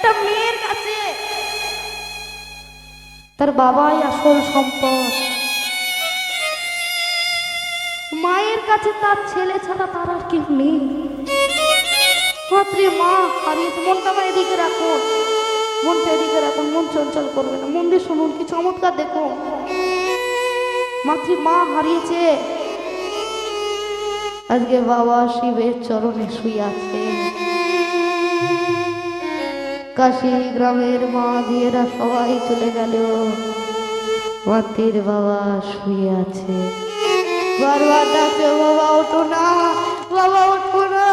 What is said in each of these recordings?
একটা মেয়ের কাছে তার বাবাই আসল সম্পদ, মায়ের কাছে তার ছেলে ছাড়া তার আর কেউ নেই। মাতৃ মা হারিয়েছে। মনটা আমার এদিকে রাখুন, মনটা এদিকে রাখুন, মন চঞ্চল করবে না, মন দিয়ে শুনুন, কি চমৎকার দেখো। মাতৃ মা হারিয়েছে, আজকে বাবা শিবের চরণে শুয়ে আছে। কাশী গ্রামের মা দিয়েরা সবাই চলে গেল, মাতৃর বাবা শুয়ে আছে। বারবার ডাকছে, বাবা ওঠো না, বাবা ওঠো না।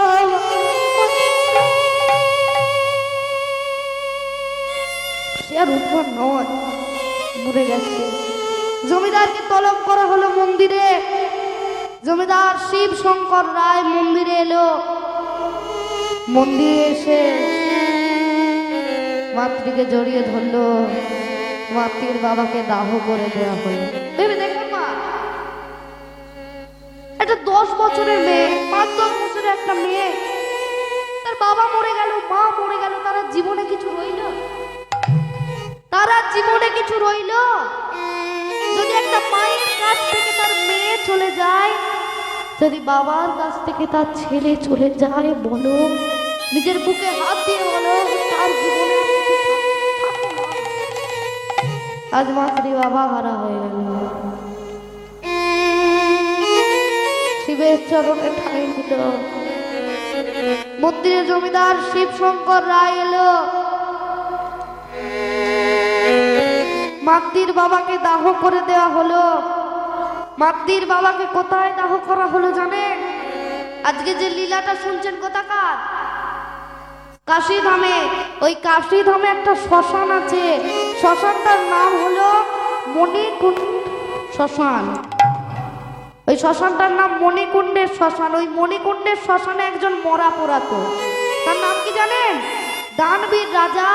সে আর উঠবার নয়, মরে গেছে। জমিদারকে তলব করা হলো মন্দিরে। জমিদার শিব শঙ্কর রায় মন্দিরে এলো। মন্দিরে এসে মাতৃকে জড়িয়ে ধরলো, মাতৃর বাবাকে দাহ করে দেওয়া হলো। ভেবে দেখুন মা, একটা 10 বছরের মেয়ে, 5-10 বছরের একটা মেয়ে, তার বাবা মরে গেল, মা মরে গেল, তারা জীবনে কিছু রইল? তারা জীবনে কিছু রইল? যদি একটা মায়ের কাছ থেকে তার মেয়ে চলে যায়, যদি বাবার কাছ থেকে তার ছেলে চলে যায়, বলো, নিজের বুকে হাত দিয়ে বলো, তার জীবনে আজ মাতৃ বাবা হারা হয়ে গেল। শিবের চরণে ঠাঁই দিল। মন্দিরে জমিদার শিব শঙ্কর রায় এলো। মাতৃর বাবাকে দাহ করে দেওয়া হলো। মাতৃর বাবাকে কোথায় দাহ করা হলো জানেন? আজকে যে লীলাটা শুনছেন কোথাকার? কাশীধামে। ওই কাশীধামে একটা শ্মশান আছে, শ্মশানটার নাম হলো মণিকুণ্ড শ্মশান। ওই শ্মশানটার নাম মণিকুণ্ডের শ্মশান। ওই মণিকুণ্ডের শ্মশানে একজন মরা পোড়াতো, তার নাম কি জানেন? দানবীর রাজা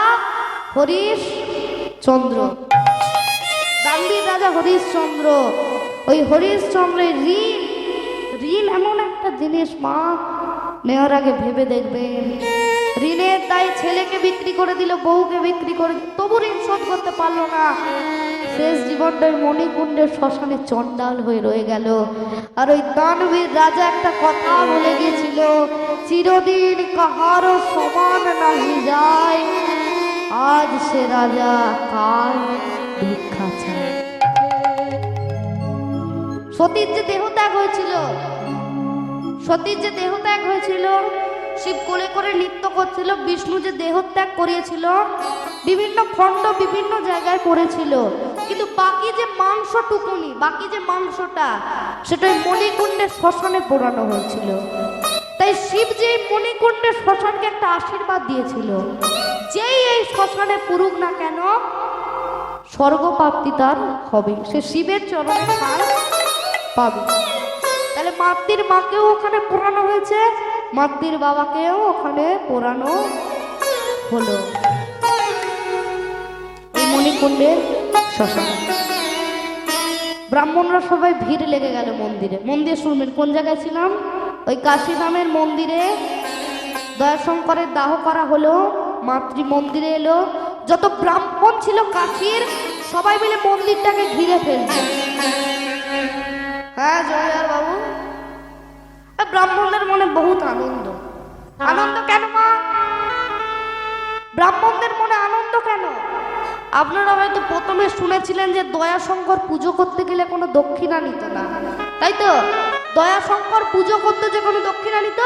হরিশচন্দ্র। দানবীর রাজা হরিশচন্দ্র। ওই হরিশচন্দ্রের ঋণ এমন একটা জিনিস মা, নেওয়ার আগে ভেবে দেখবেন। ঋণের দায়ে ছেলেকে বিক্রি করে দিল, বউকে বিক্রি করে দিল, তবু ঋণ শোধ করতে পারলো না। শেষ জীবনটাই মণিকুণ্ডের শ্মশানে চণ্ডাল হয়ে রয়ে গেল। আর ওই দানবীর রাজা একটা কথা বলে গিয়েছিল, চিরদিন কাহারও সমান নাহি যায়, আজ সে রাজা কাল ভিক্ষা চায়। সতীর যে দেহত্যাগ হয়েছিল, সতীর যে দেহত্যাগ হয়েছিল, শিব কোলে করে নৃত্য করছিল, বিষ্ণু যে দেহত্যাগ করিয়েছিল, বিভিন্ন খণ্ড বিভিন্ন জায়গায় করেছিল, কিন্তু বাকি যে মাংসটুকুনি, বাকি যে মাংসটা, সেটা মণিকুণ্ডের শ্মশানে পোড়ানো হয়েছিল। তাই শিব যে মণিকুণ্ডের শ্মশানকে একটা আশীর্বাদ দিয়েছিল, যেই এই শ্মশানে পুরুক না কেন স্বর্গপ্রাপ্তি তার হবে, সে শিবের চরণে ঠাঁই পাবে। তাহলে মাতৃর মাকেও ওখানে পোড়ানো হয়েছে, মাতৃর বাবাকেও ওখানে পোড়ানো হলো এই মণিকুণ্ডের শ্মশানে। ব্রাহ্মণরা সবাই ভিড় লেগে গেল মন্দিরে। মন্দির শুনবেন কোন জায়গায় ছিলাম? ওই কাশীধামের মন্দিরে দয়াশঙ্করের দাহ করা হলো। মাতৃ মন্দিরে এলো, যত ব্রাহ্মণ ছিল কাশীর সবাই মিলে মন্দিরটাকে ঘিরে ফেলছে। হ্যাঁ জয়ার বাবু, ব্রাহ্মণদের মনে বহুত আনন্দ। আনন্দ কেন মা? ব্রাহ্মণদের মনে আনন্দ কেন? আপনারা হয়তো প্রথমে শুনেছিলেন যে দয়াশঙ্কর পুজো করতে গেলে কোনো দক্ষিণা নিত না, তাই তো? দয়াশঙ্কর পুজো করতে যে কোনো দক্ষিণা নিত?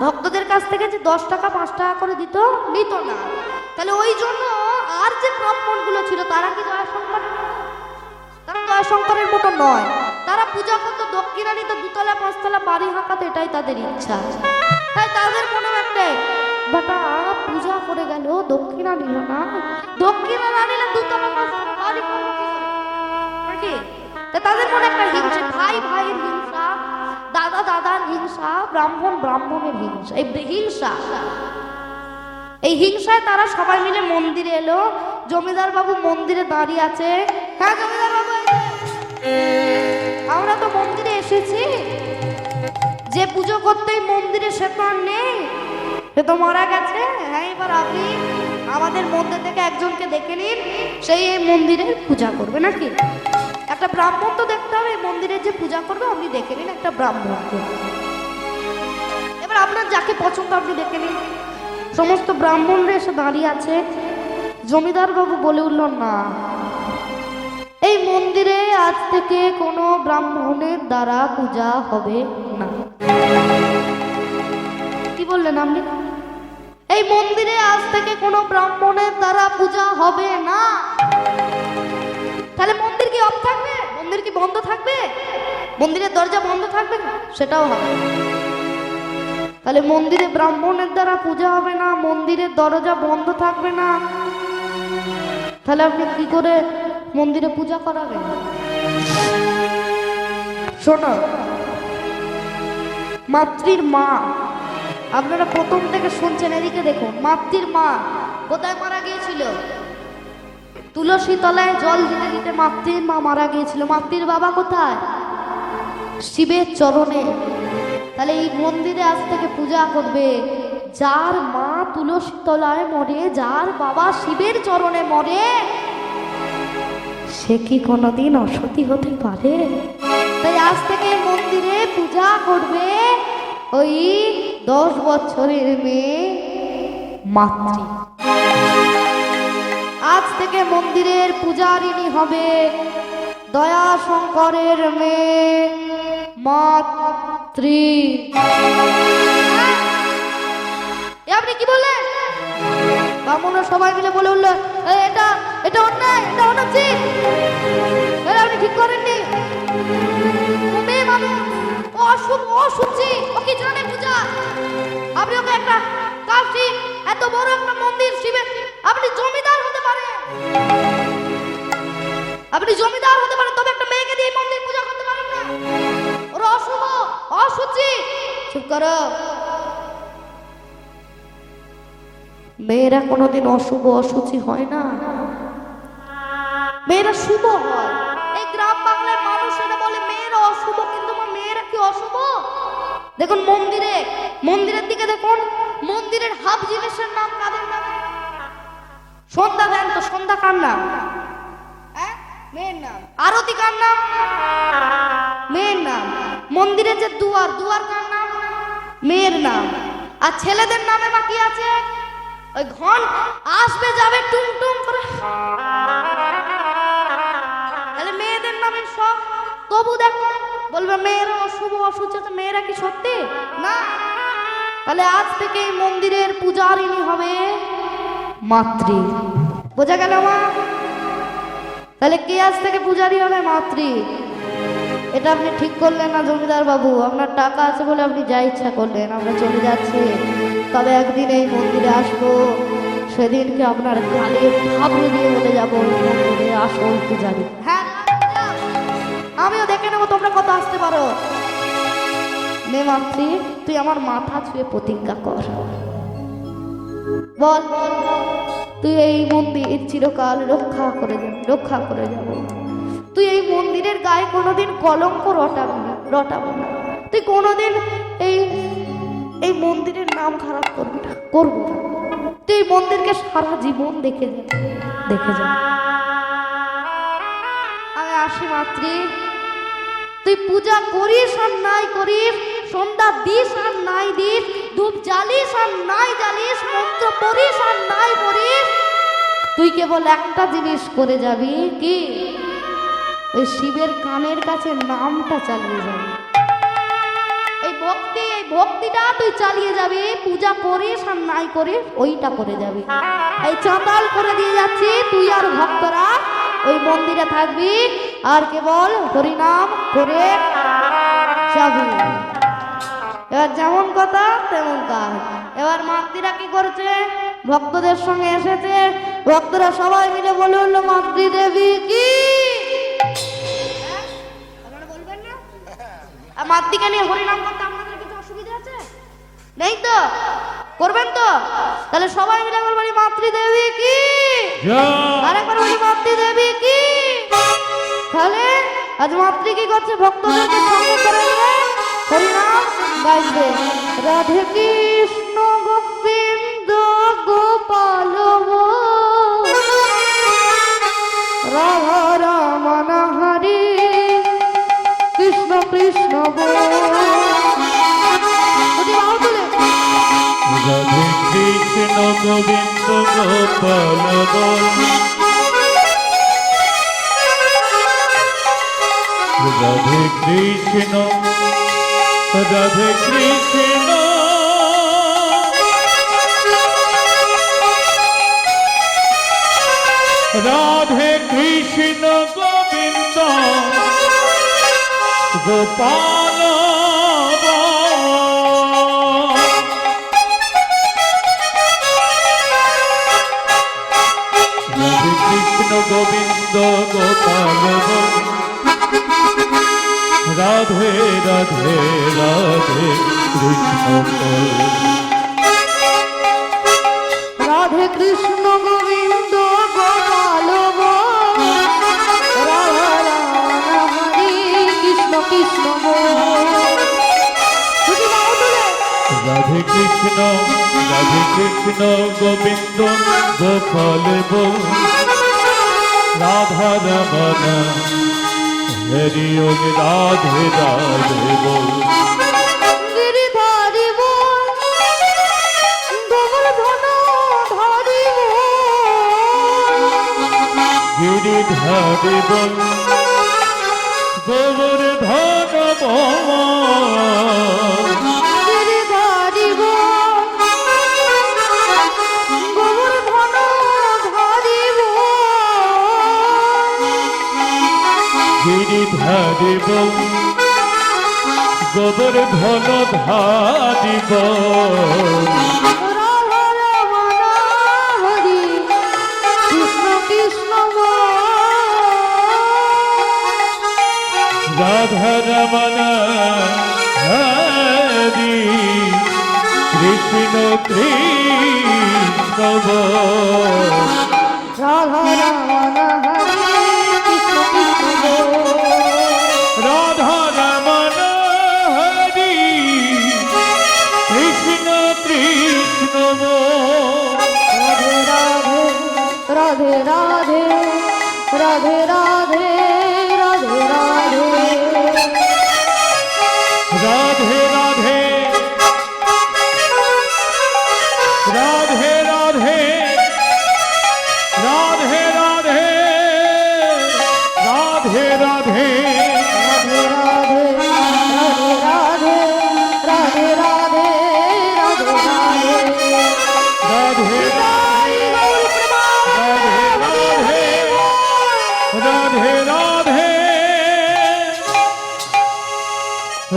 ভক্তদের কাছ থেকে যে 10 টাকা 5 টাকা করে দিত, নিত না। তাহলে ওই জন্য আর যে ব্রাহ্মণগুলো ছিল তারা কি দয়াশঙ্কর? তারা দয়াশঙ্করের মতো নয়। তারা পূজা করতো, দক্ষিণা নিত, 2তলা 5তলা বাড়ি হাঁকাতে, এটাই তাদের ইচ্ছা। তাই তাদের মনে একটাই, বেটা পূজা করে গেল, দক্ষিণা নিল না, দক্ষিণা না নিলে 2তলা 5তলা বাড়ি নাকি? তাদের মনে একটা হিংসা, ভাই ভাইয়ের হিংসা, দাদা দাদার হিংসা, ব্রাহ্মণ ব্রাহ্মণের হিংসা। এই হিংসা, এই হিংসায় তারা সবাই মিলে মন্দিরে এলো। জমিদার বাবু মন্দিরে দাঁড়িয়ে আছে। হ্যাঁ জমিদার বাবু, আমরা তো মন্দিরে এসেছি, যে পুজো করতেই মন্দিরে সে তো আর নেই, সে তো মারা গেছে। হ্যাঁ এবার আপনি আপনাদের মধ্যে থেকে একজনকে দেখে নিন, সেই এই মন্দিরে পূজা করবে নাকি? একটা ব্রাহ্মণ তো দেখতে হবে, এই মন্দিরে যে পূজা করবে আপনি দেখে নিন একটা ব্রাহ্মণকে। এবার আপনার যাকে পছন্দ আপনি দেখে নিন। সমস্ত ব্রাহ্মণরা এসে দাঁড়িয়ে আছে। জমিদার বাবু বলে উঠল, না, এই মন্দিরে আজ থেকে কোনো ব্রাহ্মণের দ্বারা পূজা হবে না। কি বললেন আপনি? এই মন্দিরে আজ থেকে কোনো ব্রাহ্মণের দ্বারা পূজা হবে না। তাহলে মন্দির কি অফ থাকবে? মন্দির কি বন্ধ থাকবে? মন্দিরের দরজা বন্ধ থাকবে? সেটাও হবে। তাহলে মন্দিরে ব্রাহ্মণের দ্বারা পূজা হবে না, মন্দিরের দরজা বন্ধ থাকবে না, তাহলে আপনি কি করে মন্দিরে পূজা করাবেন? শোনো, মাতৃর মা, আপনারা প্রথম থেকে শুনছেন, এদিকে দেখুন, মাতৃর মা কোথায় মারা গিয়েছিল? তুলসী তলায় জল দিতে দিতে মাতৃর মা মারা গিয়েছিল। মাতৃর বাবা কোথায়? শিবের চরণে। তাহলে এই মন্দিরে আজ থেকে পূজা করবে যার মা তুলসী তলায় মরে, যার বাবা শিবের চরণে মরে, সে কি কোনোদিন অসতী হতে পারে? তাই আজ থেকে মন্দিরে পূজা করবে ওই 10 বছরের মেয়ে মাতৃ। আজ থেকে মন্দিরের পূজারিণী হবে দয়া শঙ্করের মেয়ে মাতৃ। আপনি কি বললেন? ব্রাহ্মণরা সবাই মিলে বলে উঠল, এটা এটা অন্যায়, এটা অনুচিত, আপনি ঠিক করেননি। মেয়ে মানুষ, ও অশুভ, অশুচি, ও কি জানে পূজা? আপনি ওকে একটা কাশি, এত বড় একটা মন্দির শিবের, আপনি জমিদার হতে পারেন, আপনি জমিদার হতে পারেন, তবে একটা মেয়েকে দিয়ে মন্দির পূজা করতে পারেন না। ওরা অশুভ, অশুচি। চুপ করো। মেয়েরা কোনোদিন অশুভ অশুচি হয় না, মেয়েরা শুভ হয়। এই গ্রাম বাংলার মানুষেরা বলে মেয়েরা অশুভ, কিন্তু মেয়েরা কি অশুভ? দেখুন মন্দিরে, মন্দিরের দিকে দেখুন, মন্দিরের হাফ জিনিসের নাম কাদের নাম? সন্ধ্যা দেন তো, সন্ধ্যা কার নাম? মেয়ের নাম। আরতি কার নাম? মেয়ের নাম। মন্দিরে যে দুয়ার, দুয়ার কার নাম? মেয়ের নাম। আর ছেলেদের নামে বাকি আছে ওই ঘন আসবে যাবে টুম টুম করে, তাহলে মেয়েদের নামে সব। তবু দেখো বলবে মেয়েরা অশুভ অশুচি, মেয়েরা কি সত্যি না? তাহলে আজ থেকে এই মন্দিরের পূজারিণী হবে মাতৃ। বোঝা গেল মা? তাহলে কে আজ থেকে পূজারি হবে? মাতৃ। এটা আপনি ঠিক করলেন না জমিদার বাবু, আপনার টাকা আছে বলে আপনি যা ইচ্ছা করলেন, আমরা চলে যাচ্ছি। তবে একদিন এই মন্দিরে আসবো, সেদিনকে আপনার গালে থাবড়ে দিয়ে বলে যাবো মন্দিরে আসল পূজারি। হ্যাঁ, আমিও দেখে নেবো তোমরা কত আসতে পারো। নে মাতৃ, তুই আমার মাথা ছুঁয়ে প্রতিজ্ঞা কর, বল তুই এই মন্দির চিরকাল রক্ষা করে যাবি, রক্ষা করে যাব। তুই এই মন্দিরের গায়ে কোনোদিন কলঙ্ক রটাবি না, তুই কোনোদিন এই এই মন্দিরের নাম খারাপ করবি না, করবো না। তুই এই মন্দিরকে সারা জীবন দেখে যা। আমি আসি মাতৃ, তুই পূজা করিস আর নাই করিস, সন্ধ্যা দিস আর নাই দিস, ধূপ জ্বালিস আর নাই জ্বালিস, মন্ত্র পড়িস আর নাই পড়িস, তুই কেবল একটা জিনিস করে যাবি, কি? ওই শিবের কানের কাছে নামটা চালিয়ে যাবি। এই ভক্তিটা তুই চালিয়ে যাবি, পূজা করিস আর নাই করিস ওইটা করে যাবি। এই চাঁদাল করে দিয়ে যাচ্ছি, তুই আর ভক্তরা ওই মন্দিরে থাকবি আর কেবল হরিনাম করে যাবি। এবার যেমন কথা তেমন কাজ। এবার মাতৃরা কি করছে? ভক্তদের সঙ্গে এসেছে, ভক্তরা সবাই মিলে বলে উঠলো, মাতৃ দেবী কি? মাতৃকে নিয়ে হরিনাম করতে আপনাদের কিছু অসুবিধা আছে? নেই তো? করবেন তো? তাহলে সবাই মিলে একবার বলি, মাতৃ দেবী কি? আরেকবার বলি, মাতৃ দেবী কি? তাহলে আজ মাতৃ কি করছে? ভক্তদেরকে সঙ্গে করে নিয়ে হরিনাম গাইবে। রাধে কৃষ্ণ গোবিন্দ গোপাল রাধে কৃষ্ণ গোবিন্দ গোপাল বল রাধে কৃষ্ণ রাধে কৃষ্ণ রাধে কৃষ্ণ গোবিন্দ গোপাল রাধে কৃষ্ণ গোবিন্দ গোপাল রাধে রাধে রাধে কৃষ্ণ রাধে কৃষ্ণ গোবিন্দ গোপাল রাধা রাম হরে কৃষ্ণ কৃষ্ণ রাধে কৃষ্ণ গোবিন্দ গোপাল রাধা রমন হরি ওম রাধে রাধে বল গিরিধারি বল গোবর্ধন ধারি গিরিধারি বল গোবর্ধন গিরিধারি বল গোবর্ধন ধারি গিরিধারি বল গোবর্ধন ধারি বল রাধা রমন হরি কৃষ্ণ কৃষ্ণ রাধা রমন হরি কৃষ্ণ কৃষ্ণ রাধা রমন হরি কৃষ্ণ কৃষ্ণ রাধা রমন হরি কৃষ্ণ কৃষ্ণ রাধে রাধে রাধে রাধে রাধে রাধে রাধে রাধে রাধে রাধে রাধে রাধে রাধে রাধে রাধে রাধে রাধে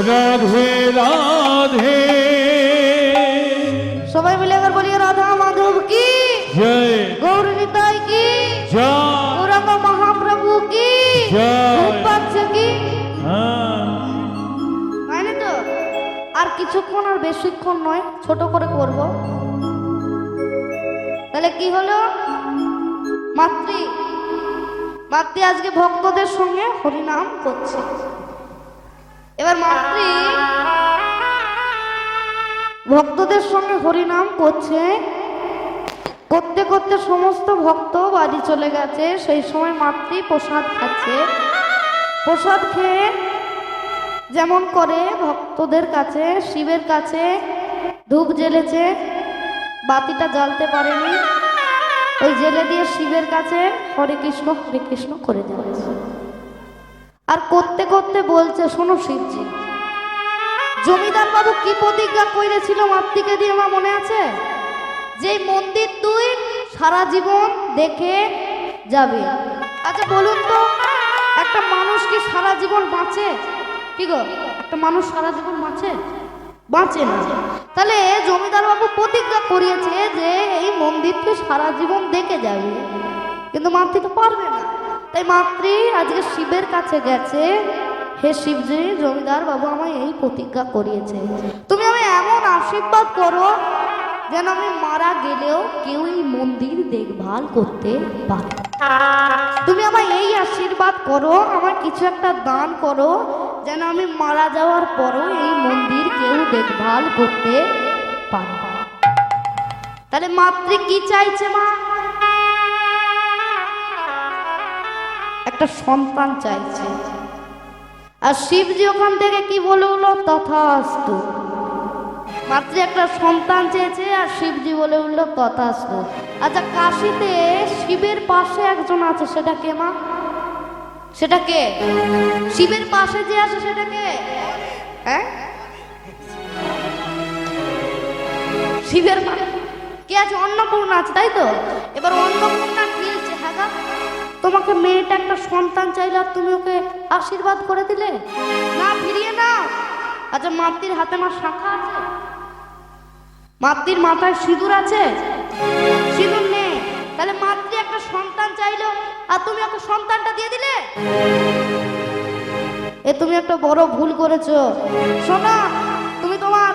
রাধে রাধে সবাই মিলে একবার বলি রাধা মাধব কি জয় গৌর নিতাই কি জয় গৌরাঙ্গ মহাপ্রভু কি জয়। রূপাচ্ছ কি হ্যাঁ তাই না তো আর কিছুক্ষণ আর বেশিক্ষণ নয় ছোট করে করব তাহলে কি হলো মাতৃ মাতৃ আজকে ভক্তদের সঙ্গে হরিনাম করছে এবার মাতৃ ভক্তদের সঙ্গে হরিনাম করছে করতে করতে সমস্ত ভক্ত বাড়ি চলে গেছে সেই সময় মাতৃ প্রসাদ খাচ্ছে প্রসাদ খেয়ে যেমন করে ভক্তদের কাছে শিবের কাছে ধূপ জ্বেলেছে বাতিটা জ্বালতে পারেনি ওই জেলে দিয়ে শিবের কাছে হরে কৃষ্ণ করে যাচ্ছে আর করতে করতে বলছে শোনো শিবজি জমিদার বাবু কি প্রতিজ্ঞা করেছিল মাতৃকে দিয়ে আমার মনে আছে যে মন্দির তুই সারা জীবন দেখে যাবে আচ্ছা বলুন তো একটা মানুষ কি সারা জীবন বাঁচে কি গো একটা মানুষ সারা জীবন বাঁচে না তাহলে জমিদার বাবু প্রতিজ্ঞা করিয়েছে যে এই মন্দির তুই সারা জীবন দেখে যাবে কিন্তু মাতৃ তো পারবে না তাই মাতৃ আজকে শিবের কাছে গেছে হে শিবজি জমিদার বাবু আমায় এই প্রতিজ্ঞা করিয়েছে তুমি আমি এমন আশীর্বাদ করো যেন আমি মারা গেলেও কেউ এই মন্দির দেখভাল করতে পারে তুমি আমায় এই আশীর্বাদ করো আমার কিছু একটা দান করো যেন আমি মারা যাওয়ার পরও এই মন্দির কেউ দেখভাল করতে পারে তাহলে মাতৃ কি চাইছে মা একটা সন্তান চাইছে আর শিবজি ওখান থেকে কি বলে হলো তথাস্তু মাতৃ একটা সন্তান চেয়েছে আর শিবজি বলে উঠলো তথাস্তু। আচ্ছা, কাশিতে শিবের পাশে একজন আছে, সেটা কে মা? সেটা কে? শিবের পাশে যে আছে সেটা কে? হ্যাঁ, শিবের পাশে কে আছে? অন্নপূর্ণা আছে, তাই তো? এবার অন্নপূর্ণা খেলছে, হ্যাঁ গা, তোমাকে মেয়েটা একটা সন্তান চাইলে আর তুমি ওকে আশীর্বাদ করে দিলে না, ফিরিয়ে নাও। আচ্ছা, মাতৃর হাতে মা শাখা আছে? মাতৃর মাথায় সিঁদুর আছে? সিঁদুর নেই। তাহলে মাতৃ একটা সন্তান চাইলো আর তুমি ওকে সন্তানটা দিয়ে দিলে, এ তুমি একটা বড় ভুল করেছো। শোনো, তুমি তোমার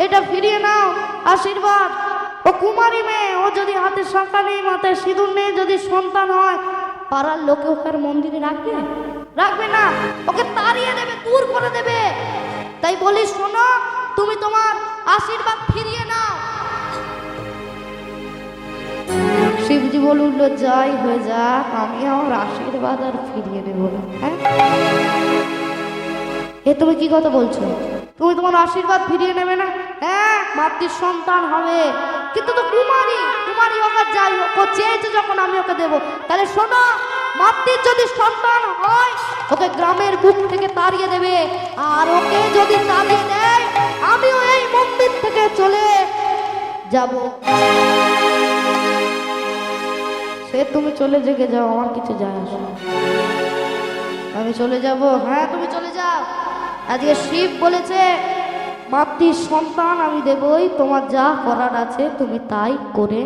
এটা ফিরিয়ে নাও, আশীর্বাদ। ও কুমারী মেয়ে, ও যদি হাতে শাখা নেই, মাথায় সিঁদুর নেই, যদি সন্তান হয়, পাড়ার লোকে ওকে আর মন্দিরে রাখবে? রাখবে না, ওকে তাড়িয়ে দেবে, দূর করে দেবে। তাই বলি, শোনো, তুমি তোমার আশীর্বাদ ফিরিয়ে নাও। শিবজি বলে উঠলো, যাই হয়ে যাক, আমি আমার আশীর্বাদ আর ফিরিয়ে নেব না। হ্যাঁ, এ তুমি কি কথা বলছো? তুমি তোমার আশীর্বাদ ফিরিয়ে নেবে না? হ্যাঁ, মাতৃর সন্তান হবে, কিন্তু তো কুমারী, কুমারী হোক আর যাই হোক, ও চেয়েছে যখন আমি ওকে দেবো। তাহলে শোনো, মাতৃর যদি সন্তান হয়, ওকে গ্রামের বুক থেকে তাড়িয়ে দেবে, আর ওকে যদি তাড়িয়ে দেয়, আমিও এই মন্দির থেকে চলে যাব। সে তুমি চলে জেগে যাও, আমার কিছু যায় আসে না। আমি চলে যাব। হ্যাঁ, তুমি চলে যাও। আজকে শিব বলেছে মাতৃর সন্তান আমি দেবই, তোমার যা করার আছে তুমি তাই করে।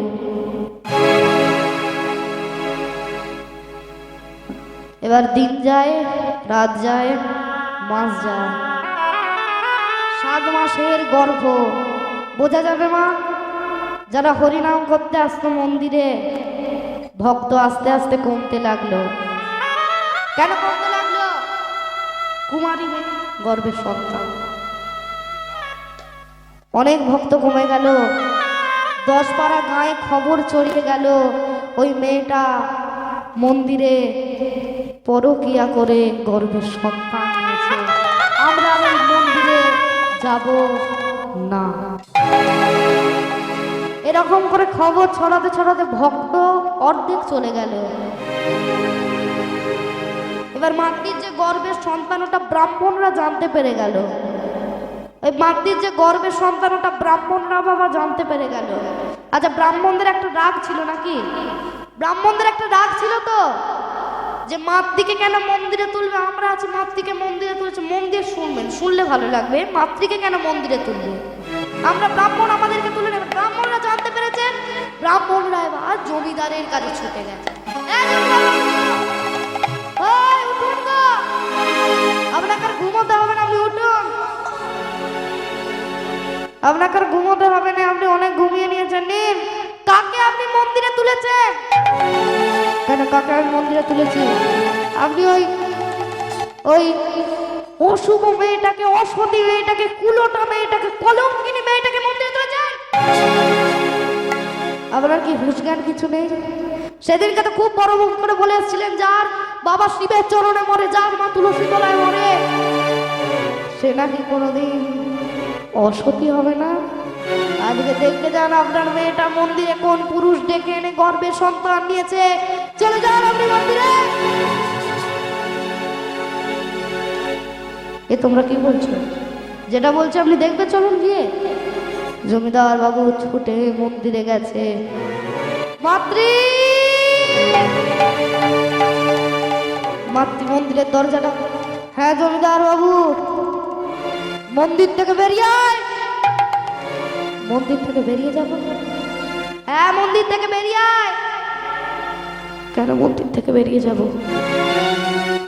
এবার দিন যায়, রাত যায়, মাস যায়, 7 মাসের গর্ভ। বোঝা যাবে মা, যারা হরিনাম করতে আসতো মন্দিরে, ভক্ত আস্তে আস্তে কমতে লাগলো। কেন কমতে লাগলো? কুমারী মেয়ে, গর্ভের সন্তান। অনেক ভক্ত কমে গেল। 10 পাড়া গায়ে খবর ছড়িয়ে গেল, ওই মেয়েটা মন্দিরে পরকিয়া করে গর্ভের সন্তান হয়েছে, আমরা ওই মন্দিরে যাব না। এরকম করে খবর ছড়াতে ছড়াতে ভক্ত অর্ধেক চলে গেল। এবার মাতৃর যে গর্ভের সন্তান, ওটা ব্রাহ্মণরা জানতে পেরে গেল। ওই মাতৃর যে গর্ভের সন্তান, ওটা ব্রাহ্মণরা বাবা জানতে পেরে গেল। আচ্ছা, ব্রাহ্মণদের একটা রাগ ছিল নাকি? ব্রাহ্মণদের একটা রাগ ছিল তো, যে মাতৃকে কেন মন্দিরে তুলবে? আমরা আছি, মাতৃকে মন্দিরে তুলেছে, মন দিয়ে শুনবেন, শুনলে ভালো লাগবে। মাতৃকে কেন মন্দিরে তুলবে? আমরা ব্রাহ্মণ, আমাদেরকে তুলে নেবে। ব্রাহ্মণরা জানতে পেরেছেন, ব্রাহ্মণরা এবার জমিদারের কাছে ছুটে গেছে। আপনাকে আর ঘুমোতে হবে না, আপনি উঠুন। আপনাকে আর ঘুমোতে হবে না, আপনি অনেক ঘুমিয়ে নিয়েছেন। নিন, কাকে আপনি মন্দিরে তুলেছেন? কেন কাকে আমি মন্দিরে তুলেছি? আপনি ওই অশুভ মেয়েটাকে, অসতী মেয়েটাকে, কুলোটা মেয়েটাকে, কলঙ্কিনী মেয়েটাকে মন্দিরে তুলেছেন। আপনার কি হুঁশ জ্ঞান কিছু নেই? সেদিনকে তো খুব বড় মুখ করে বলে এসেছিলেন, যার বাবা শিবের চরণে মরে, যার মা তুলসী তলায় মরে, সে নাকি কোনোদিন অসতী হবে না। আজকে দেখতে যান আপনার মেয়েটা মন্দিরে কোন পুরুষ ডেকে এনে গর্ভে সন্তান নিয়েছে। চলে যান আপনি মন্দিরে। এ তোমরা কি বলছো? যেটা বলছে আপনি দেখবে, চলুন গিয়ে। জমিদার বাবু ছুটে মন্দিরে গেছে। মাতৃ, মাতৃ মন্দিরের দরজাটা। হ্যাঁ জমিদার বাবু, মন্দির থেকে বেরিয়ে আয়। মন্দির থেকে বেরিয়ে যাব? হ্যাঁ, মন্দির থেকে বেরিয়ে আয়। কেন মন্দির থেকে বেরিয়ে যাব?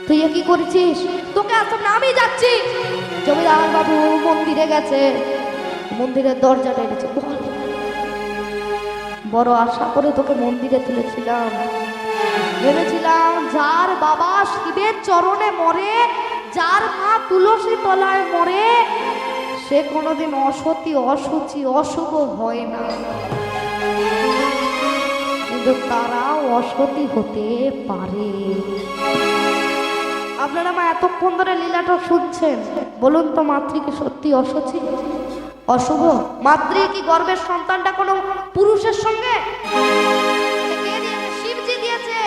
তুই কি করেছিস? তোকে আসতে আমি যাচ্ছি। জমিদার বাবু মন্দিরে গেছে, মন্দিরের দরজাটা এনেছে। বড় আশা করে তোকে মন্দিরে তুলেছিলাম, ভেবেছিলাম যার বাবা শিবের চরণে মরে, যার মা তুলসী তলায় মরে, সে কোনোদিন অসতী, অসুচি, অশুভ হয় না। কিন্তু তারাও অসতী হতে পারে। আপনারা মা এতক্ষণ ধরে লীলাটা শুনছেন, বলুন তো মাতৃ কি সত্যি অসুচি, অশুভ? মাতৃ কি গর্ভের সন্তানটা কোনো পুরুষের সঙ্গে? কে দিয়েছে? শিবজি দিয়েছে।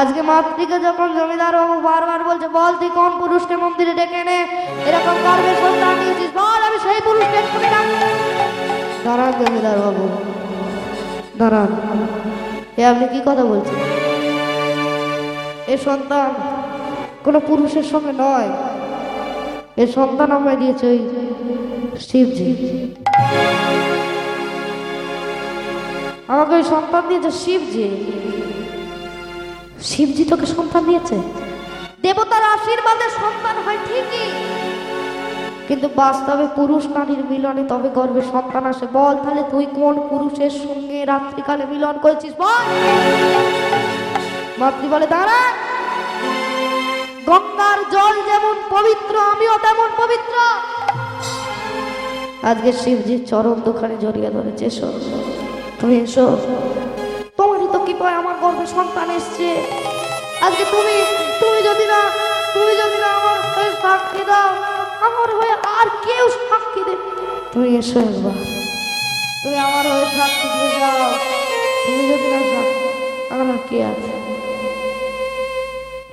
আজকে মাতৃকে যখন জমিদার বাবু বারবার বলছে, বল তুই কোন পুরুষকে মন্দিরে ডেকে এনে এরকম গর্ভের সন্তান দিয়েছিস, বল আমি সেই পুরুষকে এক্ষুনি ডাকবো। দাঁড়ান জমিদার বাবু, দাঁড়ান। এ আপনি কি কথা বলছেন? এ সন্তান কোনো পুরুষের সঙ্গে নয়, এ সন্তান আমায় দিয়েছে ওই শিবজি। আমাকে ওই সন্তান দিয়েছে শিবজি। শিবজি তোকে সন্তান দিয়েছে? দেবতার আশীর্বাদে সন্তান হয় ঠিকই, কিন্তু বাস্তবে পুরুষ নারীর মিলনে তবে গর্ভে সন্তান আসে। বল তাহলে তুই কোন পুরুষের সঙ্গে রাত্রিকালে মিলন করেছিস, বল। মাতৃ বলে, দাঁড়া, গঙ্গার জল যেমন পবিত্র আমিও তেমন পবিত্র। আজকে শিবজির চরণ দুখানে জড়িয়ে ধরেছে, এসো তুমি এসো, তোমারই তো কৃপায় আমার গর্ভে সন্তান এসছে। আজকে তুমি তুমি যদি না আমার হয়ে সাক্ষী দাও, আমার হয়ে আর কেউ সাক্ষী দেবে? তুমি এসো একবার, তুমি আমার হয়ে সাক্ষী দিয়ে যাও। তুমি যদি না আমার আর কে আছে?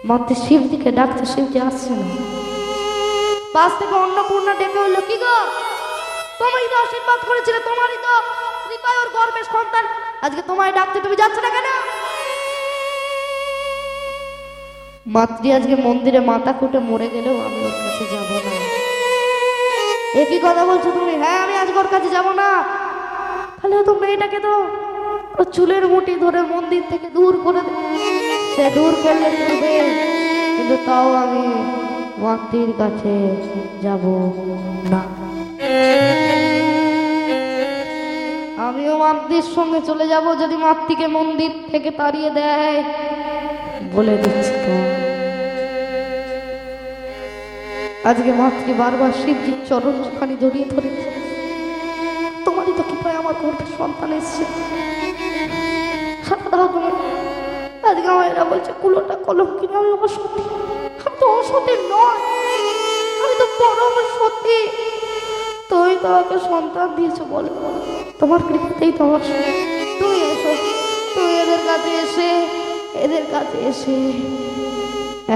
মাতৃ শিবজিকে ডাকছে, শিবজি আসছে না। পাশ থেকে অন্নপূর্ণা ডেকে উঠলো, কি গো, তোমারই তো আশীর্বাদ করেছিলে, তোমারই তো কৃপায় ওর গর্ভের সন্তান, আজকে তোমায় ডাকতে তুমি যাচ্ছ না কেন? মাতৃ আজকে মন্দিরে মাথা কুটে মরে গেলেও আমি ওর কাছে যাব না। একই কথা বলছো তুমি? হ্যাঁ, আমি আজকে ওর কাছে যাব না। তাহলে তো মেয়েটাকে তো ওর চুলের মুঠি ধরে মন্দির থেকে দূর করে দে। সে দূর করলে করবে, কিন্তু তাও আমি মাতৃর কাছে যাব না। আমিও মাতৃর সঙ্গে চলে যাব যদি মাতৃকে মন্দির থেকে তাড়িয়ে দেয়, বলে দিচ্ছি তো। আজকে মাতৃ বারবার শিবজির চরণ খানি জড়িয়ে ধরেছে, তোমারই তো কৃপায় আমার গর্ভে সন্তান এসছে, সাদা তুমি। আজকে আমার এরা বলছে কুলোটা কলঙ্কিনী, আমি অসতী। আমি তো অসতী নয়, আমি তো পরম সতী। তুমি তো আমাকে সন্তান দিয়েছো, বলো তোমার কৃপাতেই তো আমার। তুমি এসো, তুমি এদের কাছে এসে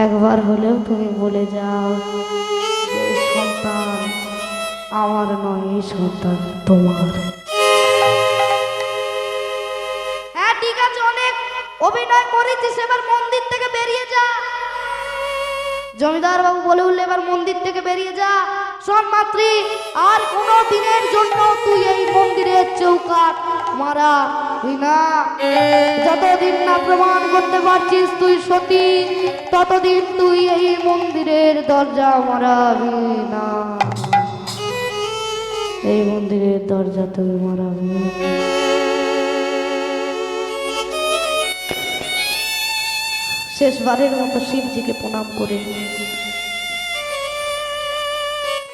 একবার হলেও তুমি বলে যাও, এই সন্তান আমার নয়, এই সন্তান তোমার। হ্যাঁ ঠিক আছে, অনেক অভিনয় করেছিস, এবার মন্দির থেকে বেরিয়ে যা। জমিদার বাবু বলে উঠলে, এবার মন্দির থেকে বেরিয়ে যা। শোন মাতৃ, আর কোনো দিনের জন্য তুই এই মন্দিরের চৌকাঠ মারাবি না। যতদিন না প্রমাণ করতে পারছিস তুই সতী, ততদিন তুই এই মন্দিরের দরজা মারাবি না। এই মন্দিরের দরজা তুই মারাবি। শেষবারের মতো শিবজিকে প্রণাম করে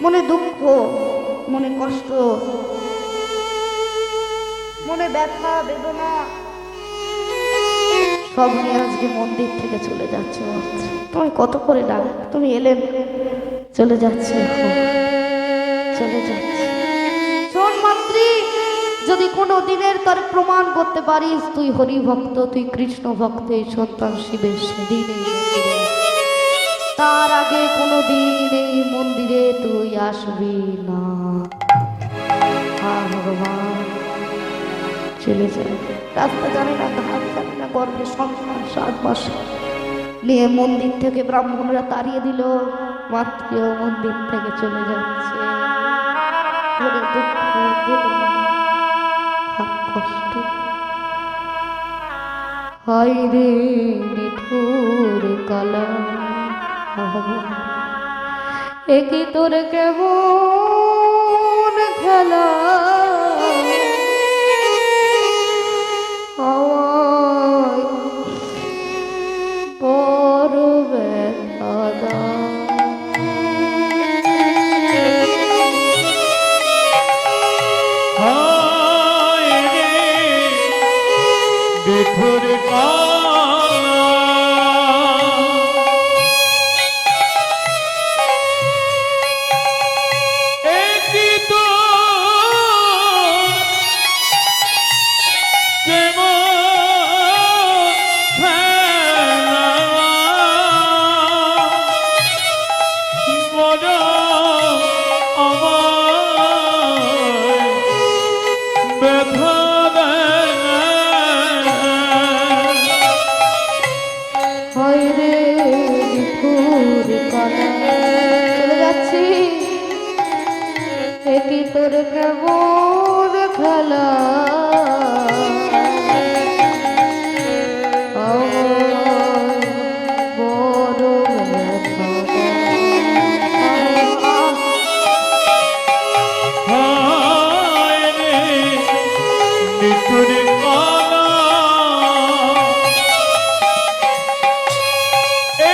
মনে দুঃখ, মনে কষ্ট, মনে ব্যথা বেদনা সব নিয়ে আজকে মন্দির থেকে চলে যাচ্ছে। তুমি কত করে ডাক, তুমি এলেন, চলে যাচ্ছে, চলে যাচ্ছে। শোন মাতৃ, যদি কোনো দিনের তোর প্রমাণ করতে পারিস তুই হরি ভক্ত, তুই কৃষ্ণ ভক্ত, এই সন্তান শিবের, সেদিন এই মন্দিরে, তার আগে কোনো দিন এই মন্দিরে তুই আসবি না। হ্যাঁ ভগবান, চলে যায়। রাস্তা জানে না, ঘাট জানে না, গর্ভে সন্তান 7 মাস নিয়ে মন্দির থেকে ব্রাহ্মণরা তাড়িয়ে দিল। মাতৃও মন্দির থেকে চলে যাচ্ছে। কষ্ট, হায় রে নিঠুর কালা, একই তোর কেমন খেলা, বড় ব্যথা দাও। হায় রে বিঠুর কালা, একই তোর তোর কেমন খেলা আমার বড় ব্যথা হায় রে নিঠুর কালা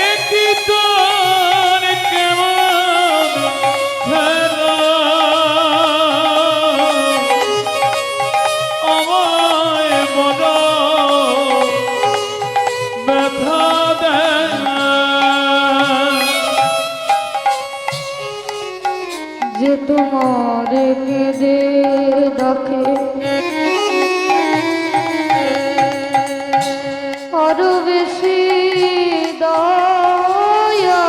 একই তোর কেমন খেলা আমায় বড় ব্যথা দেয় যে তোমার কেঁদে ডাকে আরো বেশি দয়া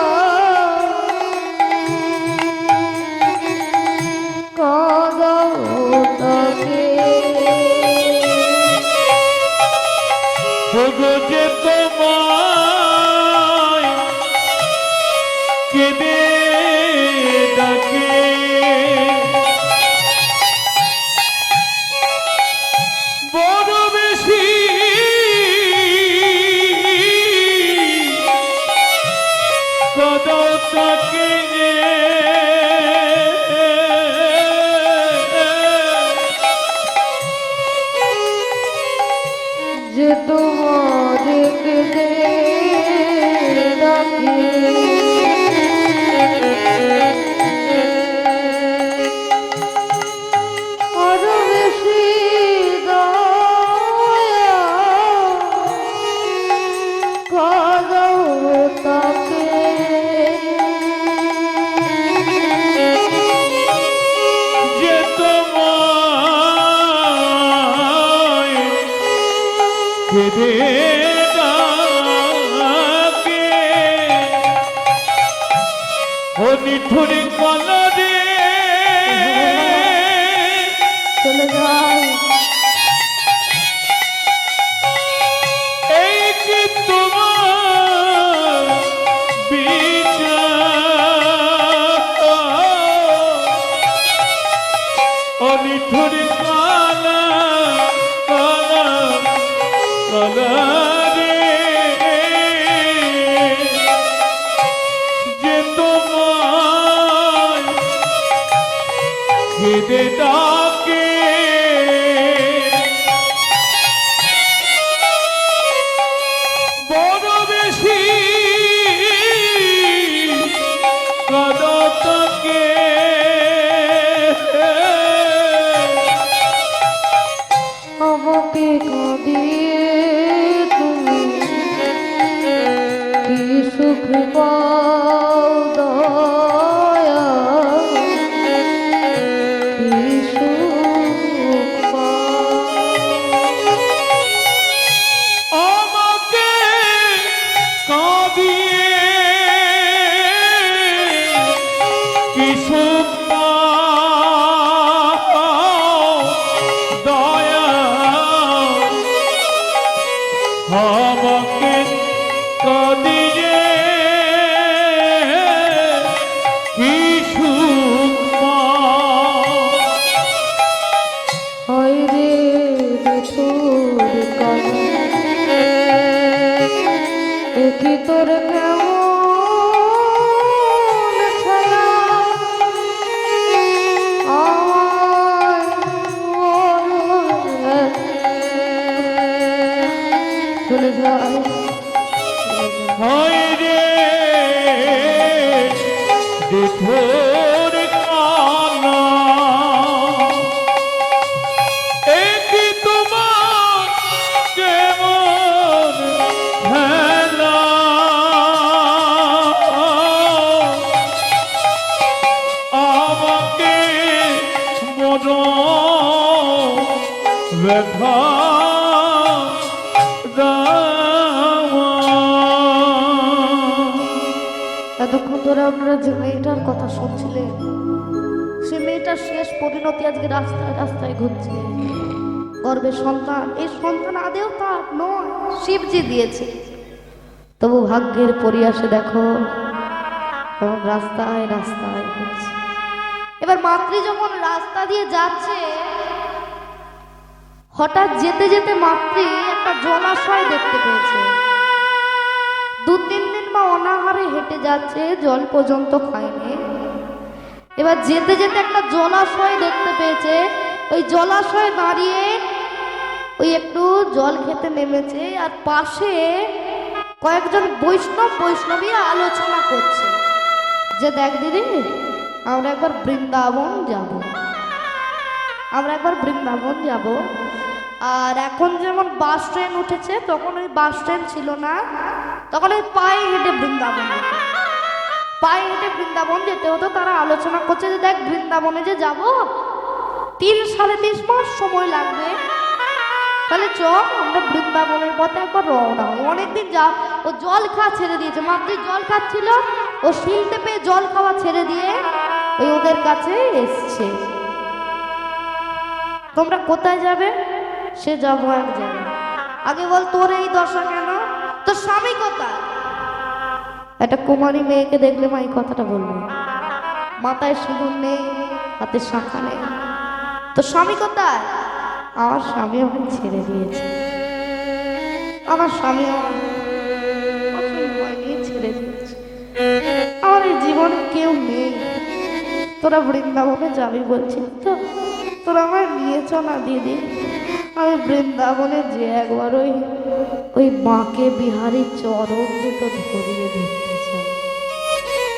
কাঁদাও তাকে ভোগো যে তোমায় কেঁদে ডাকে বড় বেশি কাঁদাও তাকে যে তোমার কেঁদে ডাকে আরো বেশি দয়া কাঁদাও তাকে যে তোমায় কেঁদে ডাকে ও নিঠুর কলরে চলে যায় এই কি তোমার বিচার ও নিঠুর কালা কালা কালা রে যে তোমায় কেঁদে ডাকে বড় বেশি কাঁদো তাকে আমাকে কাঁদিয়ে তুমি কি সুখ পাও দয়া কি সুখ পাও আমাকে কাঁদিয়ে কি সুখ পাও দয়া আমাকে কাঁদিয়ে কি সুখ পাও হয় রে তোর কানে দেখি তোর কেমন খেলা আমার চলে যায় হয় রে দিঠোর কানা একই তোমার কেমন খেলা আমাকে মন ব্যথা এতক্ষণ ধরে আপনারা যে মেয়েটার কথা শুনছিলেন সে মেয়েটার শেষ পরিণতি আজকে রাস্তায় রাস্তায় ঘুরছে। গর্ভের সন্তান, এই সন্তান আদেও তার নয়, শিবজি দিয়েছে। তবু ভাগ্যের পরিহাসে দেখো রাস্তায় রাস্তায় ঘুরছে। এবার মাতৃ যখন রাস্তা দিয়ে যাচ্ছে, হঠাৎ যেতে যেতে মাতৃ একটা জলাশয় দেখতে পেয়েছে। 2-3 দিন মা অনাহারে হেঁটে যাচ্ছে, জল পর্যন্ত খায়নি। এবার যেতে যেতে একটা জলাশয় দেখতে পেয়েছে। ওই জলাশয়ে দাঁড়িয়ে ওই একটু জল খেতে নেমেছে, আর পাশে কয়েকজন বৈষ্ণবী আলোচনা করছে যে দেখ দিদি, আমরা একবার বৃন্দাবন যাব, আমরা একবার বৃন্দাবন যাব। আর এখন যেমন বাস ট্রেন উঠেছে, তখন ওই বাস ট্রেন ছিল না, তখন ওই পায়ে হেঁটে বৃন্দাবন যেত, পায়ে হেঁটে বৃন্দাবন যেতে হতো। তারা আলোচনা করছে যে দেখ বৃন্দাবনে যে যাব 3-3.5 মাস সময় লাগবে, তাহলে চল আমরা বৃন্দাবনের পথে একবার রওনা হই। অনেকদিন যা ও জল খাওয়া ছেড়ে দিয়েছে, মাতৃ জল খাচ্ছিল, ও শিলতে পেয়ে জল খাওয়া ছেড়ে দিয়ে ওই ওদের কাছে এসছে। তোমরা কোথায় যাবে? সে যাবো এক জায়গায়। আগে বল তোর এই দশা কেন? তোর স্বামী কোথায়? একটা কুমারী মেয়েকে দেখলে মা এই কথাটা বলবে, মাথায় সিঁদুর নেই, হাতে শাঁখা নেই। তোর স্বামী কোথায়? আমার স্বামী আমাকে ছেড়ে দিয়েছে, আমার স্বামী আমার ছেড়ে দিয়েছে, আমার এই জীবনে কেউ নেই। তোরা বৃন্দাবনে যাবি বলছিস তো, তোরা আমায় নিয়েছ না দিদি? আমি বৃন্দাবনে যে একবার ওই মাকে বিহারী চরণ দুটো ধরিয়ে দেখতে চাই।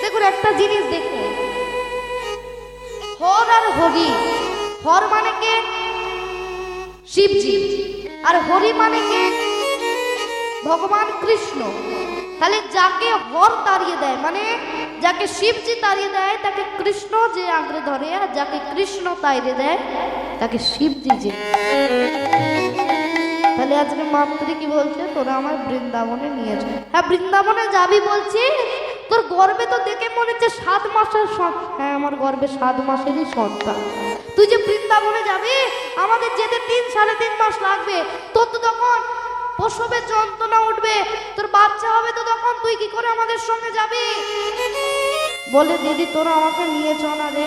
দেখুন একটা জিনিস দেখুন, হর আর হরি, হর মানে কে? শিবজি। আর হরি মানে কে? ভগবান কৃষ্ণ। তাহলে যাকে হর তাড়িয়ে দেয়, মানে যাকে শিবজি তাড়িয়ে দেয় তাকে কৃষ্ণ যে আঁকড়ে ধরে, আর যাকে কৃষ্ণ তাড়িয়ে দেয় তাকে শিবজি যে। তাহলে আজকে মাতৃ কি বলছে, তোরা আমার বৃন্দাবনে নিয়ে যা। হ্যাঁ বৃন্দাবনে যাবি বলছি, তোর গর্বে তো দেখে মনে হচ্ছে 7 মাসের সন্তান। হ্যাঁ আমার গর্বে 7 মাসেরই সন্তান। তুই যে বৃন্দাবনে যাবি, আমাদের যেতে 3-3.5 মাস লাগবে। তোর তো তখন প্রসবের যন্ত্রণা উঠবে, তোর বাচ্চা হবে, তো তখন তুই কি করে আমাদের সঙ্গে যাবি? বলে দিদি তোরা আমাকে নিয়ে চল না রে,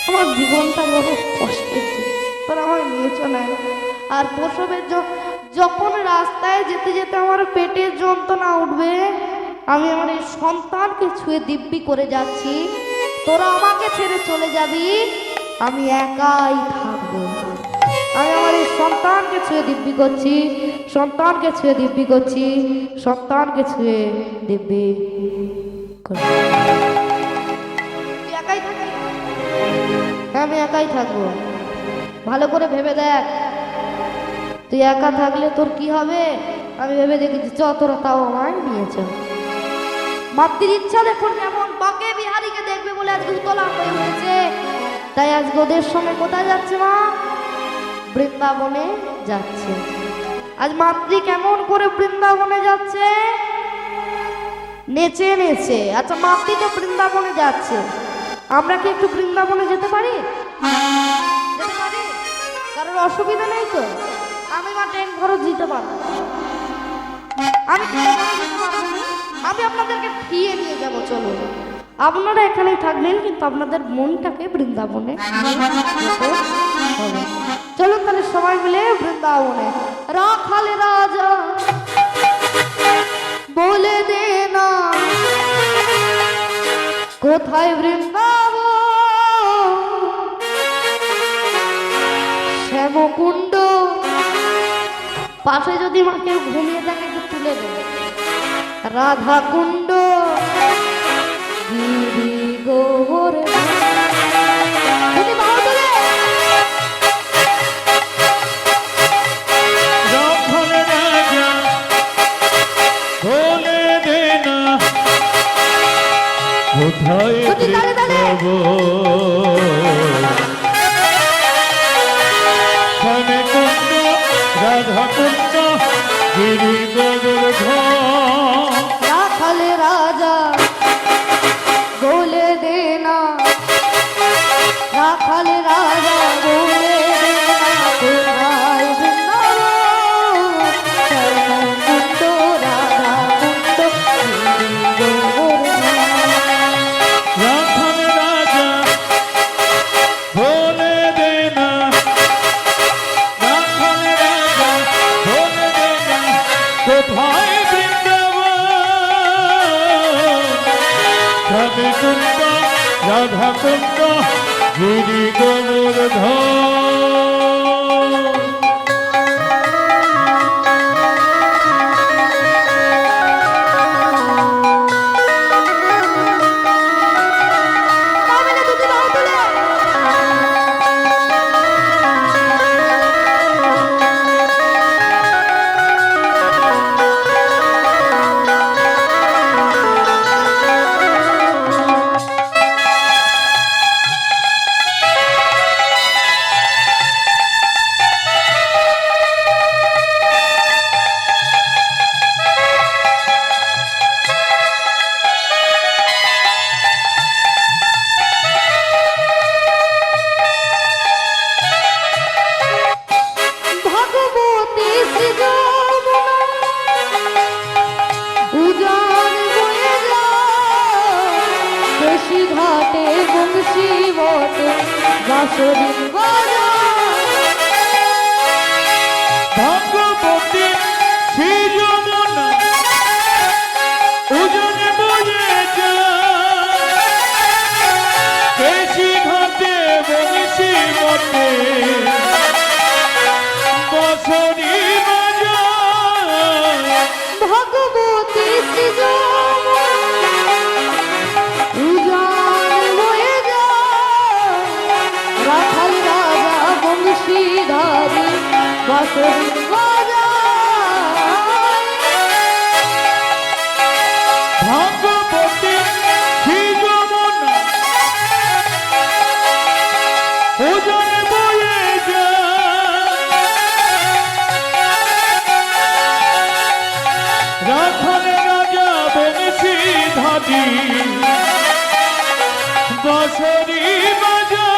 আমার জীবনটা বড় কষ্টের, তোরা আমাকে নিয়ে চল না। আর প্রসবের যখন রাস্তায় যেতে যেতে আমার পেটের যন্ত্রণা উঠবে, আমি আমার এই সন্তানকে ছুঁয়ে দিব্যি করে যাচ্ছি, তোরা আমাকে ছেড়ে চলে যাবি, আমি একাই থাকবো। আমি আমার এই সন্তানকে ছুঁয়ে দিব্যি করছি, সন্তানকে ছুঁয়ে দিব্যি করছি, সন্তানকে ছুঁয়ে দিব্যি করছি। তুই একাই থাকবি? হ্যাঁ আমি একাই থাকবো। ভালো করে ভেবে দেখ, তুই একা থাকলে তোর কি হবে? আমি ভেবে দেখেছি, চ তোরা তাও আমায় নিয়েছ। মাতৃর ইচ্ছা দেখুন কেমন, বাঁকে বিহারীকে দেখবে বলে আজকে উতলা হয়ে উঠেছে। তাই আজকে ওদের সঙ্গে কোথায় যাচ্ছে মা? বৃন্দাবনে যাচ্ছে। আজ মাতৃ কেমন করে বৃন্দাবনে যাচ্ছে? নেচে নেচে। আচ্ছা মাতৃ তো বৃন্দাবনে যাচ্ছে, আমরা কি একটু বৃন্দাবনে যেতে পারি? যেতে পারি? কারোর অসুবিধা নেই তো? আমি মা ট্রেন খরচ দিতে পারবো, আমি আপনাদেরকে ফিরিয়ে নিয়ে যাব। চলো আপনারা এখানেই থাকবেন, কিন্তু আপনাদের মনটাকে বৃন্দাবনে চলুন তাহলে সবাই মিলে বৃন্দাবনে। রাখালে রাজা বলে দে না কোথায় বৃন্দাবন, শ্যামকুণ্ড। পাশে যদি মাকে ঘুমিয়ে থাকে একটু তুলে দেবে। রাধা কুণ্ড গিরি গোবরে কোথায় শ্যামকুণ্ড রাধা কুণ্ড গিরি গোবর্ধন। রাখালে রাজা বলে দে না, রাখালে রাজা বলে দে না কোথায় বৃন্দাবন, শ্যামকুণ্ড রাধা কুণ্ড গিরি গোবর্ধন। রাখাল রাজা কুণ্ড রাধা কুণ্ড গিরি গোবর্ধন। তাহলে দুটি বাহু তুলে ভগবতী শ্রী যমুনা উজান বয়ে যায় কেশি ঘাটে বংশী বটে বাঁশরি বাজায়। ভগবতী শ্রী যমুনা উজান বয়ে যায় কেশি ঘাটে বংশী বটে বাঁশরি বাজায়। ভগবতী শ্রী যমুনা উজান বয়ে যায় রাখাল রাজা বংশীধারী বাঁশরি বাজায়। ভগবতী শ্রী যমুনা উজান বয়ে যায় রাখাল রাজা বংশীধারী বাঁশরি বাজায়।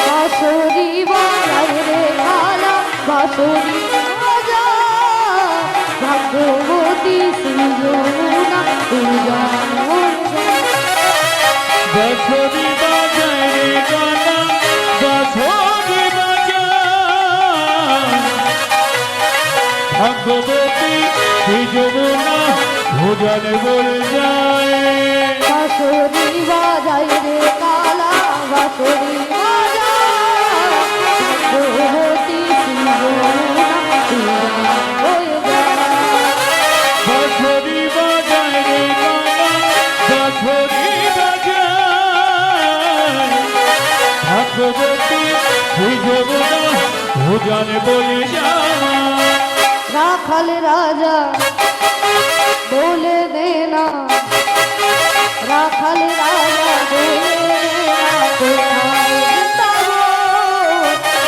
বাঁশরি বাজায় রে খালা বাঁশরি বাজায় ভগবতী শ্রী যমুনা উজান বয়ে যায়। বাঁশরি বাজায় রে গানা বাঁশরি বাজায় ভগবতী শ্রী যমুনা উজান বয়ে যায়। বাঁশরি বাজায় রে কালা বাঁশরি বাজায় ভগবতী শ্রী যমুনা উজান বয়ে যায়। বাঁশরি বাজায় রে গানা বাঁশরি বাজায় ভগবতী শ্রী যমুনা উজান বয়ে যায়। রাখাল রাজা বলে দেনা রাখাল রাজা বলে দেনা কোথায় বৃন্দাবন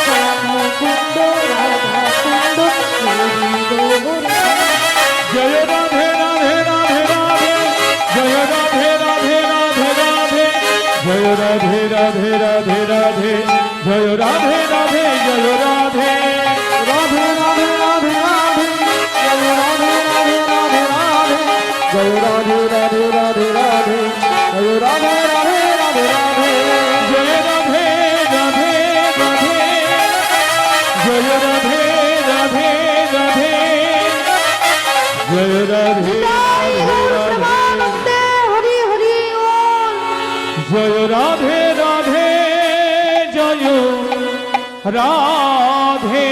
শ্যামকুণ্ড রাধা কুণ্ড জয় রাধে রাধে রাধে রাধে জয় রাধে রাধে রাধে রাধে জয় রাধে রাধে রাধে রাধে জয় রাধে রাধে জয় রাধে রাধে রাধে রাধে রাধে জয় রাধে রাধে রাধে রাধে জয় রাধে রাধে রাধে রাধে জয় রাধে রাধে রাধে রাধে জয় রাধে রাধে রাধে জয় রাধে রাধে রাধে জয় রাধে প্রেমানন্দে হরি হরি ওম। জয় রাধে রাধে জয় রাধে।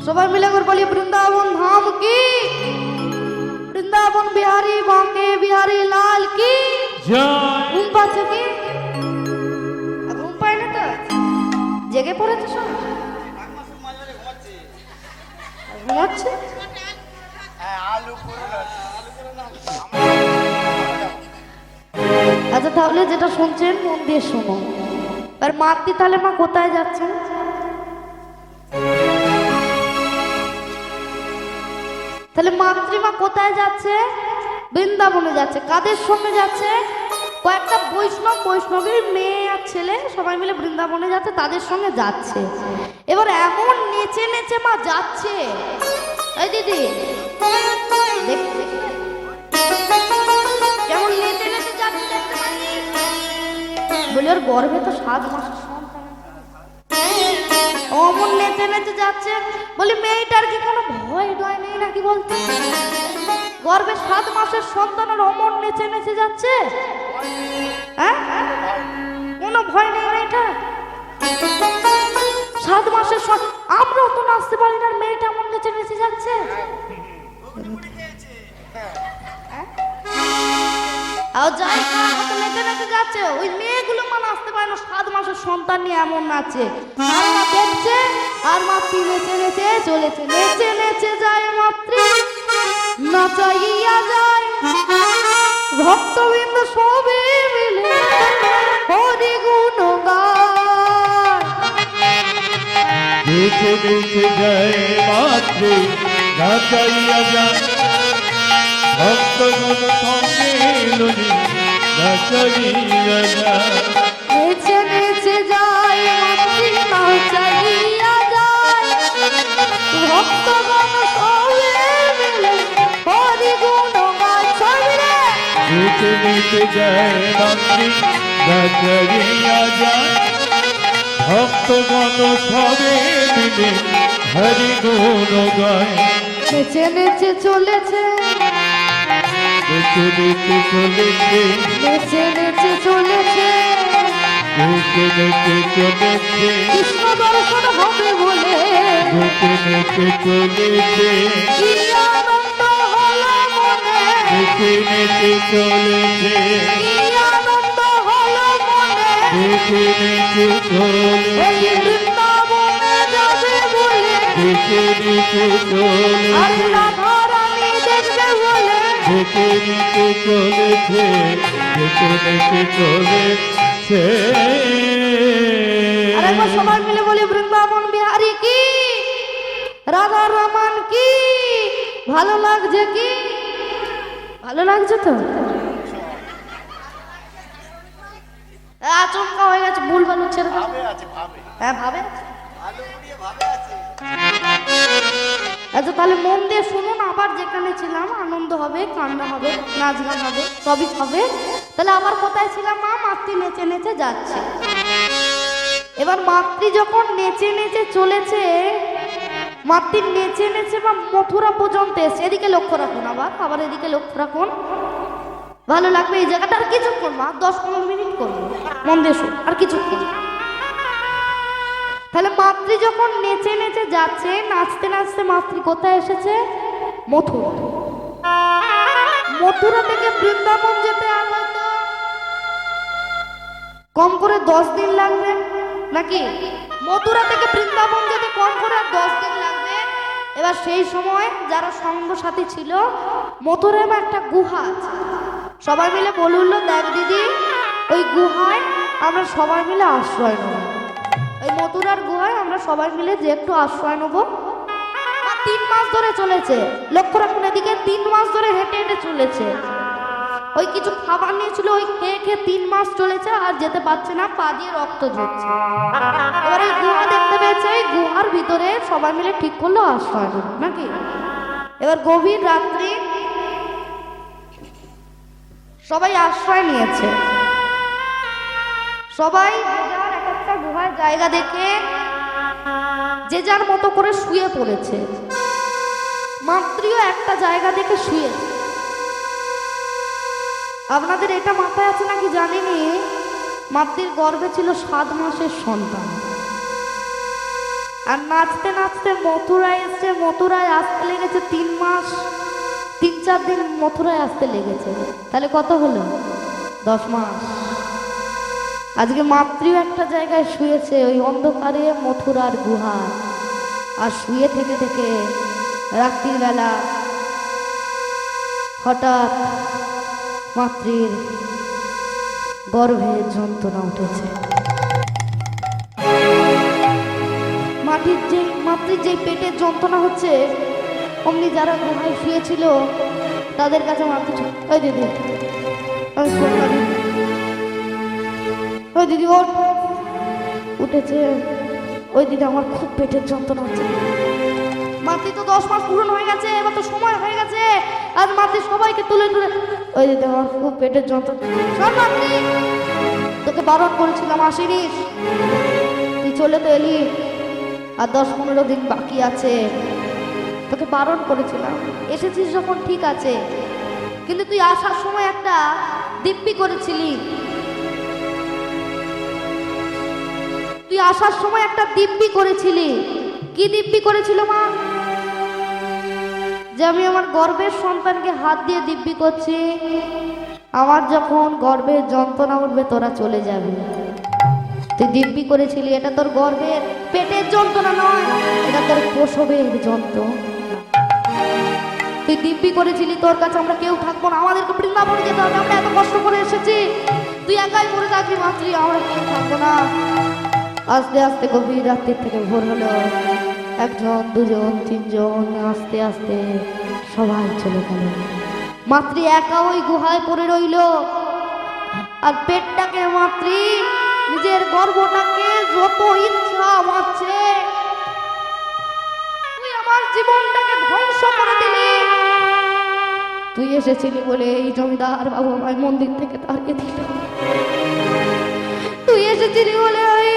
সবাই মিলে করে বলি বৃন্দাবন ধাম কি বৃন্দাবন বিহারী বাঁকে বিহারী লাল কি জয় ঘুম পাচ্ছে কি ঘুম পায় না তো জেগে পড়েছে সব ঘুমাচ্ছে আচ্ছা তাহলে যেটা শুনছেন মন দিয়ে শোনো আর মাতৃ তাহলে মা কোথায় যাচ্ছেন তাহলে মাতৃমা কোথায় যাচ্ছে বৃন্দাবনে যাচ্ছে কাদের সঙ্গে যাচ্ছে কয়েকটা বৈষ্ণবীর মেয়ে আর ছেলে সবাই মিলে বৃন্দাবনে যাচ্ছে তাদের সঙ্গে যাচ্ছে এবার এমন নেচে নেচে মা যাচ্ছে এই দিদি দেখতে কেমন নেচে নেচে যাচ্ছে দেখতে পাচ্ছিস? বলি ওর গর্ভে তো 7 মাসের সন্তান অমন নেচে নেচে যাচ্ছে বলি মেয়েটার কি কোনো ভয় ডয় নেই নাকি বলতে গর্ভে 7 মাসের সন্তানের অমর নেচে নেচে যাচ্ছে? হ্যাঁ, কোনো ভয় নেই মেয়েটা? 7 মাসের আমরাও তো নাচতে পারি না, মেয়েটা এমন নেচে নেচে যাচ্ছে। যাই নেচে নেচে যাচ্ছে, ওই মেয়েগুলো মা নাচতে পারে না, 7 মাসের সন্তান নিয়ে এমন নাচে। আর মা দেখছে, আর মাতৃ নেচে নেচে চলেছে, নেচে নেচে যায় মাতৃ, নাচাইয়া যায় ভক্তবৃন্দ সবে মিলে হরি গুণ গায়। নেচে নেচে যায় মাতৃ, নাচাইয়া যায় ভক্তগণ সঙ্গে লই, নাচাইয়া যায়। নেচে নেচে যায় মাতৃ, নাচাইয়া যায় ভক্তগণ সবে মিলে হরি গুণ গায়। সবে নেচে নেচে যায় মাতৃ, নাচাইয়া যায় ভক্তগণ সবে মিলে হরি গুণ গায়। নেচে নেচে চলেছে, নেচে নেচে চলেছে, নেচে নেচে চলেছে, নেচে নেচে চলেছে, কৃষ্ণ দর্শন হবে বলে নেচে নেচে চলেছে, কি আনন্দ হলো মনে, নেচে নেচে চলেছে, কি আনন্দ হলো মনে, নেচে নেচে ওই চলেছে, বৃন্দাবনে যাবে বলে, নেচে নেচে আর চলেছে, রাধা রানী দেখবে বলে, নেচে নেচে চলেছে, নেচে নেচে চলেছে। আর একবার সবাই মিলে বলি বৃন্দাবন বিহারী কি, রাধা রমন কি। ভালো লাগছে কি? ভালো লাগছে তো? আচমকা হয়ে গেছে, ভুল ভালো ছেড়ে দাও। হ্যাঁ ভাবে আছে। আচ্ছা তাহলে মন দিয়ে শুনুন, আবার যেখানে ছিলাম আনন্দ হবে, কান্না হবে, নাচ গান হবে, সবই হবে। তাহলে আবার কোথায় ছিলাম? মা মাতৃ নেচে নেচে যাচ্ছে। এবার মাতৃ যখন নেচে নেচে চলেছে, মাতৃ নেচে নেচে বা মথুরা পর্যন্ত এসে, এদিকে লক্ষ্য রাখুন, আবার এদিকে লক্ষ্য রাখুন, ভালো লাগবে এই জায়গাটা। আর কিছুক্ষণ মা, 10-15 মিনিট করবো, মন দিয়ে শুন, আর কিছুক্ষণ। তাহলে মাতৃ যখন নেচে নেচে যাচ্ছে, নাচতে নাচতে মাতৃ কোথায় এসেছে? মথুরা। মথুরা থেকে বৃন্দাবন যেতে আর হয়তো কম করে 10 দিন লাগবে নাকি? মথুরা থেকে বৃন্দাবন যেতে কম করে 10 দিন লাগবে। এবার সেই সময় যারা সঙ্গ সাথী ছিল, মথুরায় একটা গুহা আছে, সবাই মিলে বলল, দেখ দিদি, ওই গুহায় আমরা সবাই মিলে আশ্রয় নেব। ওই মথুরার গুহায় আমরা সবাই মিলে যে একটু আশ্রয় নেবো। 3 মাস ধরে চলেছে, লক্ষ্য রাখুন এদিকে, 3 মাস ধরে হেঁটে হেঁটে চলেছে। ওই কিছু খাবার নিয়েছিল, ওই খেয়ে খেয়ে 3 মাস চলেছে, আর যেতে পারছে না, পা দিয়ে রক্ত ঝরছে। এবার এই গুহা দেখতে পেয়েছে, এই গুহার ভিতরে সবাই মিলে ঠিক করলো আশ্রয় নেব নাকি। এবার গভীর রাত্রি সবাই আশ্রয় নিয়েছে, সবাই একটা গুহার জায়গা দেখে যে যার মতো করে শুয়ে পড়েছে। মাতৃও একটা জায়গা দেখে শুয়েছে। আপনাদের এটা মাথায় আছে নাকি জানিনি, মাতৃর গর্ভে ছিল 7 মাসের সন্তান। আর নাচতে নাচতে মথুরায় এসছে, মথুরায় আসতে লেগেছে 3 মাস, 3-4 দিন মথুরায় আসতে লেগেছে। তাহলে কত হলো? 10 মাস। আজকে মাতৃও একটা জায়গায় শুয়েছে, ওই অন্ধকারে মথুরার গুহা। আর শুয়ে থেকে থেকে রাত্রির বেলা হঠাৎ মাতৃর গর্ভে যন্ত্রণা উঠেছে। মাতৃর যে পেটের যন্ত্রণা হচ্ছে, অমনি যারা গুহায় শুয়েছিল তাদের কাছে মাতৃ, ওই দিদি, ওই দিদি ওর উঠেছে, ওই দিদি আমার খুব পেটের যন্ত্রণা হচ্ছে। মাতৃ তো 10 মাস পূরণ হয়ে গেছে, এবার তো সময় হয়ে গেছে। আর মাতৃ সবাইকে তুলে তুলে, ওই দিদি আমার খুব পেটের যন্ত্রণা। শোন মাতৃ, তোকে বারণ করেছিলাম আসিনিস, তুই চলে তো এলি, আর 10-15 দিন বাকি আছে, তোকে বারণ করেছিলাম, এসেছিস যখন ঠিক আছে, কিন্তু তুই আসার সময় একটা দিব্যি করেছিলি। তুই আসার সময় একটা দিব্যি করেছিলি। কি দিব্যি করেছিল মা? যে আমি আমার গর্ভের সন্তানকে হাত দিয়ে দিব্যি করছি, আমার যখন গর্ভের যন্ত্রণা উঠবে তোরা চলে যাবি। তুই দিব্যি করেছিলি, এটা তোর গর্ভের পেটের যন্ত্রণা নয়, এটা তোর প্রসবের যন্ত্রণা। তুই দিব্যি করেছিলি তোর কাছে আমরা কেউ থাকবো না, আমাদেরকে বৃন্দাবনে যেতে হবে, আমরা এত কষ্ট করে এসেছি, তুই একাই পড়ে থাকবি মাতৃ, আমরা কেউ থাকবো না। আস্তে আস্তে গভীর রাত্রির থেকে ভোর হলো, একজন দুজন তিনজন, আস্তে আস্তে সবাই চলে গেল। মাতৃ একা ওই গুহায় পড়ে রইল, আর পেটটাকে মাতৃ নিজের গর্ভটাকে যত ইচ্ছা মারছে। তুই আমার জীবনটাকে ধ্বংস করে দিলি। তুই এসেছিলি বলে এই জমিদার বাবু আমায় মন্দির থেকে তাড়িয়ে দিল। তুই এসেছিলি বলে আমি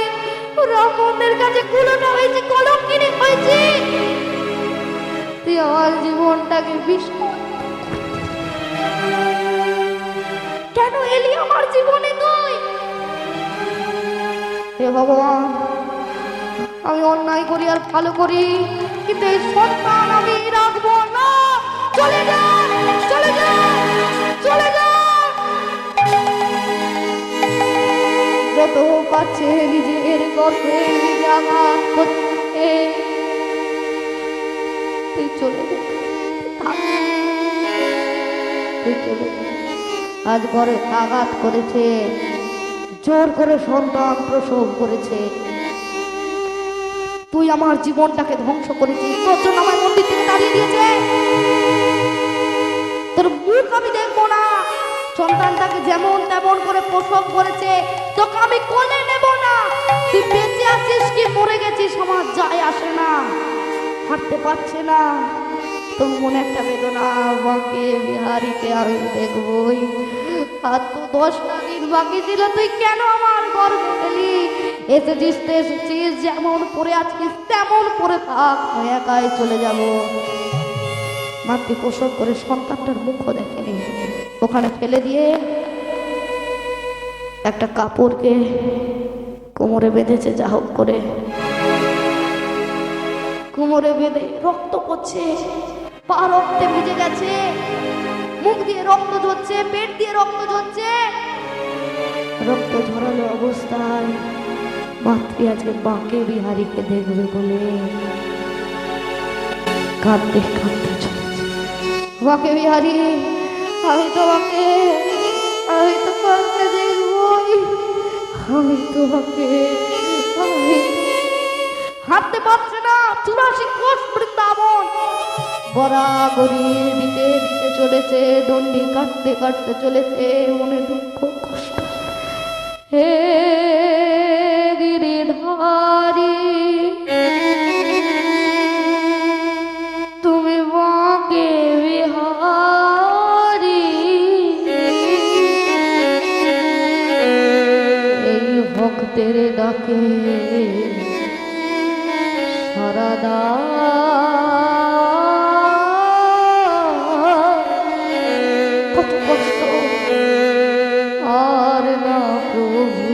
রাম মন্দিরের কাছে কুলোটা হয়েছি, কলঙ্কিনী হয়েছি। তুই আমার জীবনটাকে কেন এলি আমার জীবনে তুই? হে ভগবান, আমি অন্যায় করি আর ভালো করি, কিন্তু এই সন্তান আমি রাখবো না। চলে যা, চলে যা, চলে যা। যত পাচ্ছে নিজের গর্ভে নিজে আঘাত করছে। তুই চলে যা, তুই চলে যা। আজ ঘরে আঘাত করেছে, জোর করে সন্তান প্রসব করেছে। তুই আমার জীবনটাকে ধ্বংস করেছিস, তোর জন্য আমার মন্দির থেকে তাড়িয়ে দিয়েছে। তোর মুখ আমি দেখবো না। সন্তানটাকে যেমন তেমন করে প্রসব করেছে, তোকে আমি কোলে নেব না। তুই বেঁচে আছিস কি মরে গেছিস আমার যায় আসে না। হাঁটতে পারছে না, তোর মনে একটা বেদনা, বাকে বিহারীকে আমি দেখবই। আর তো 10টা দিন বাকি ছিল, তুই কেন আমার গর্ভে এলি? এসেছিস তো এসেছিস, যেমন পড়ে আছিস তেমন পড়ে থাক, আমি একাই চলে যাব। মাতৃ প্রসব করে সন্তানটার মুখও দেখেনি, ওখানে ফেলে দিয়ে একটা কাপড়কে কোমরে বেঁধেছে, যা হোক করে কোমরে বেঁধে। রক্ত পড়ছে, পা রক্তে ভিজে গেছে, মুখ দিয়ে রক্ত ঝরছে, পেট দিয়ে রক্ত ঝরছে। রক্ত ঝরালো অবস্থায় মাতৃ আজকে বাঁকে বিহারীকে দেখবে বলে কাঁদতে কাঁদতে চলেছে। বাঁকে বিহারী, আমি তোমাকে দেখবই, আমি তোমাকে। হাঁটতে পারছে না, 84 কোষ বৃন্দাবন গড়াগড়ি দিতে দিতে চলেছে, দণ্ডি কাটতে কাটতে চলেছে, মনে দুঃখ কষ্ট। হে গিরিধারী, তুমি বাঁকে বিহারী, এই ভক্তের ডাকে সারদা কত কষ্ট আর না প্রভু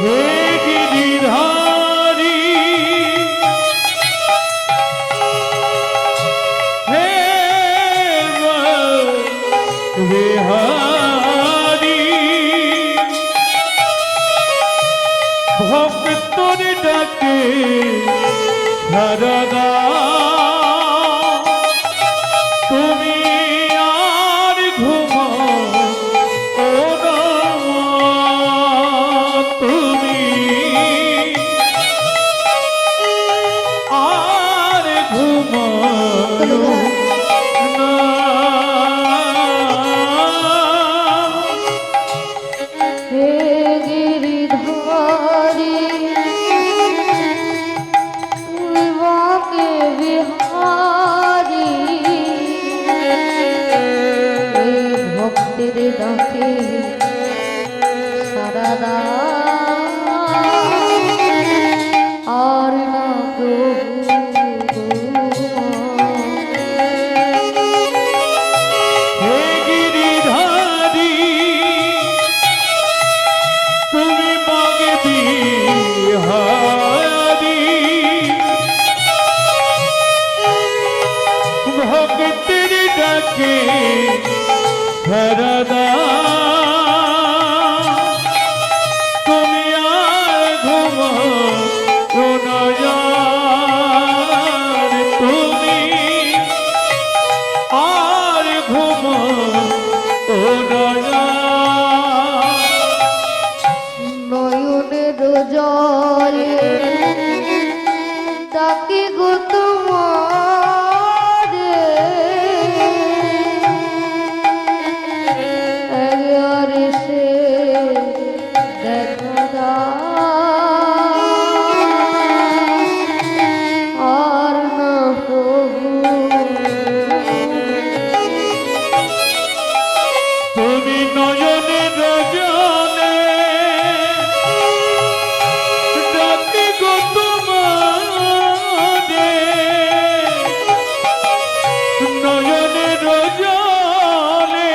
হে গিরিধারী, হে বিহারী, ভক্তর ডাকে সারদা, তুমি আর ঘুমাও ও রামা, তুমি আর ঘুমাও না। হে গিরিধারী, তুমি বাঁকে বিহারী, এই ভক্তের ডাকে সারদা। তুমি মাগে বিহারি ভক্তের ডাকে সারদা তুমি আর ঘুমো না যার তুমি আর ঘুমো না যার নয়নের জলে ডাকি গো তোমার একবার এসে দেখা দাও আর না প্রভু তুমি নয়নের রজনে ডাকি গো তোমারে নয়নের রজনে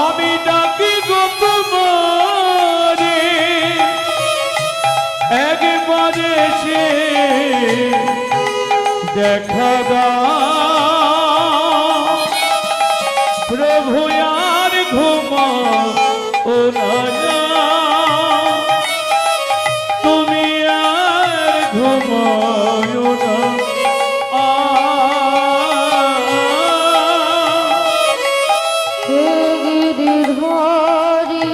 আমি ডাকি গো তোমারে একবার এসে দেখা দাও প্রভু আর ঘুমা ও রাজা তুমি আর ঘুমায় না হে গিরিধারী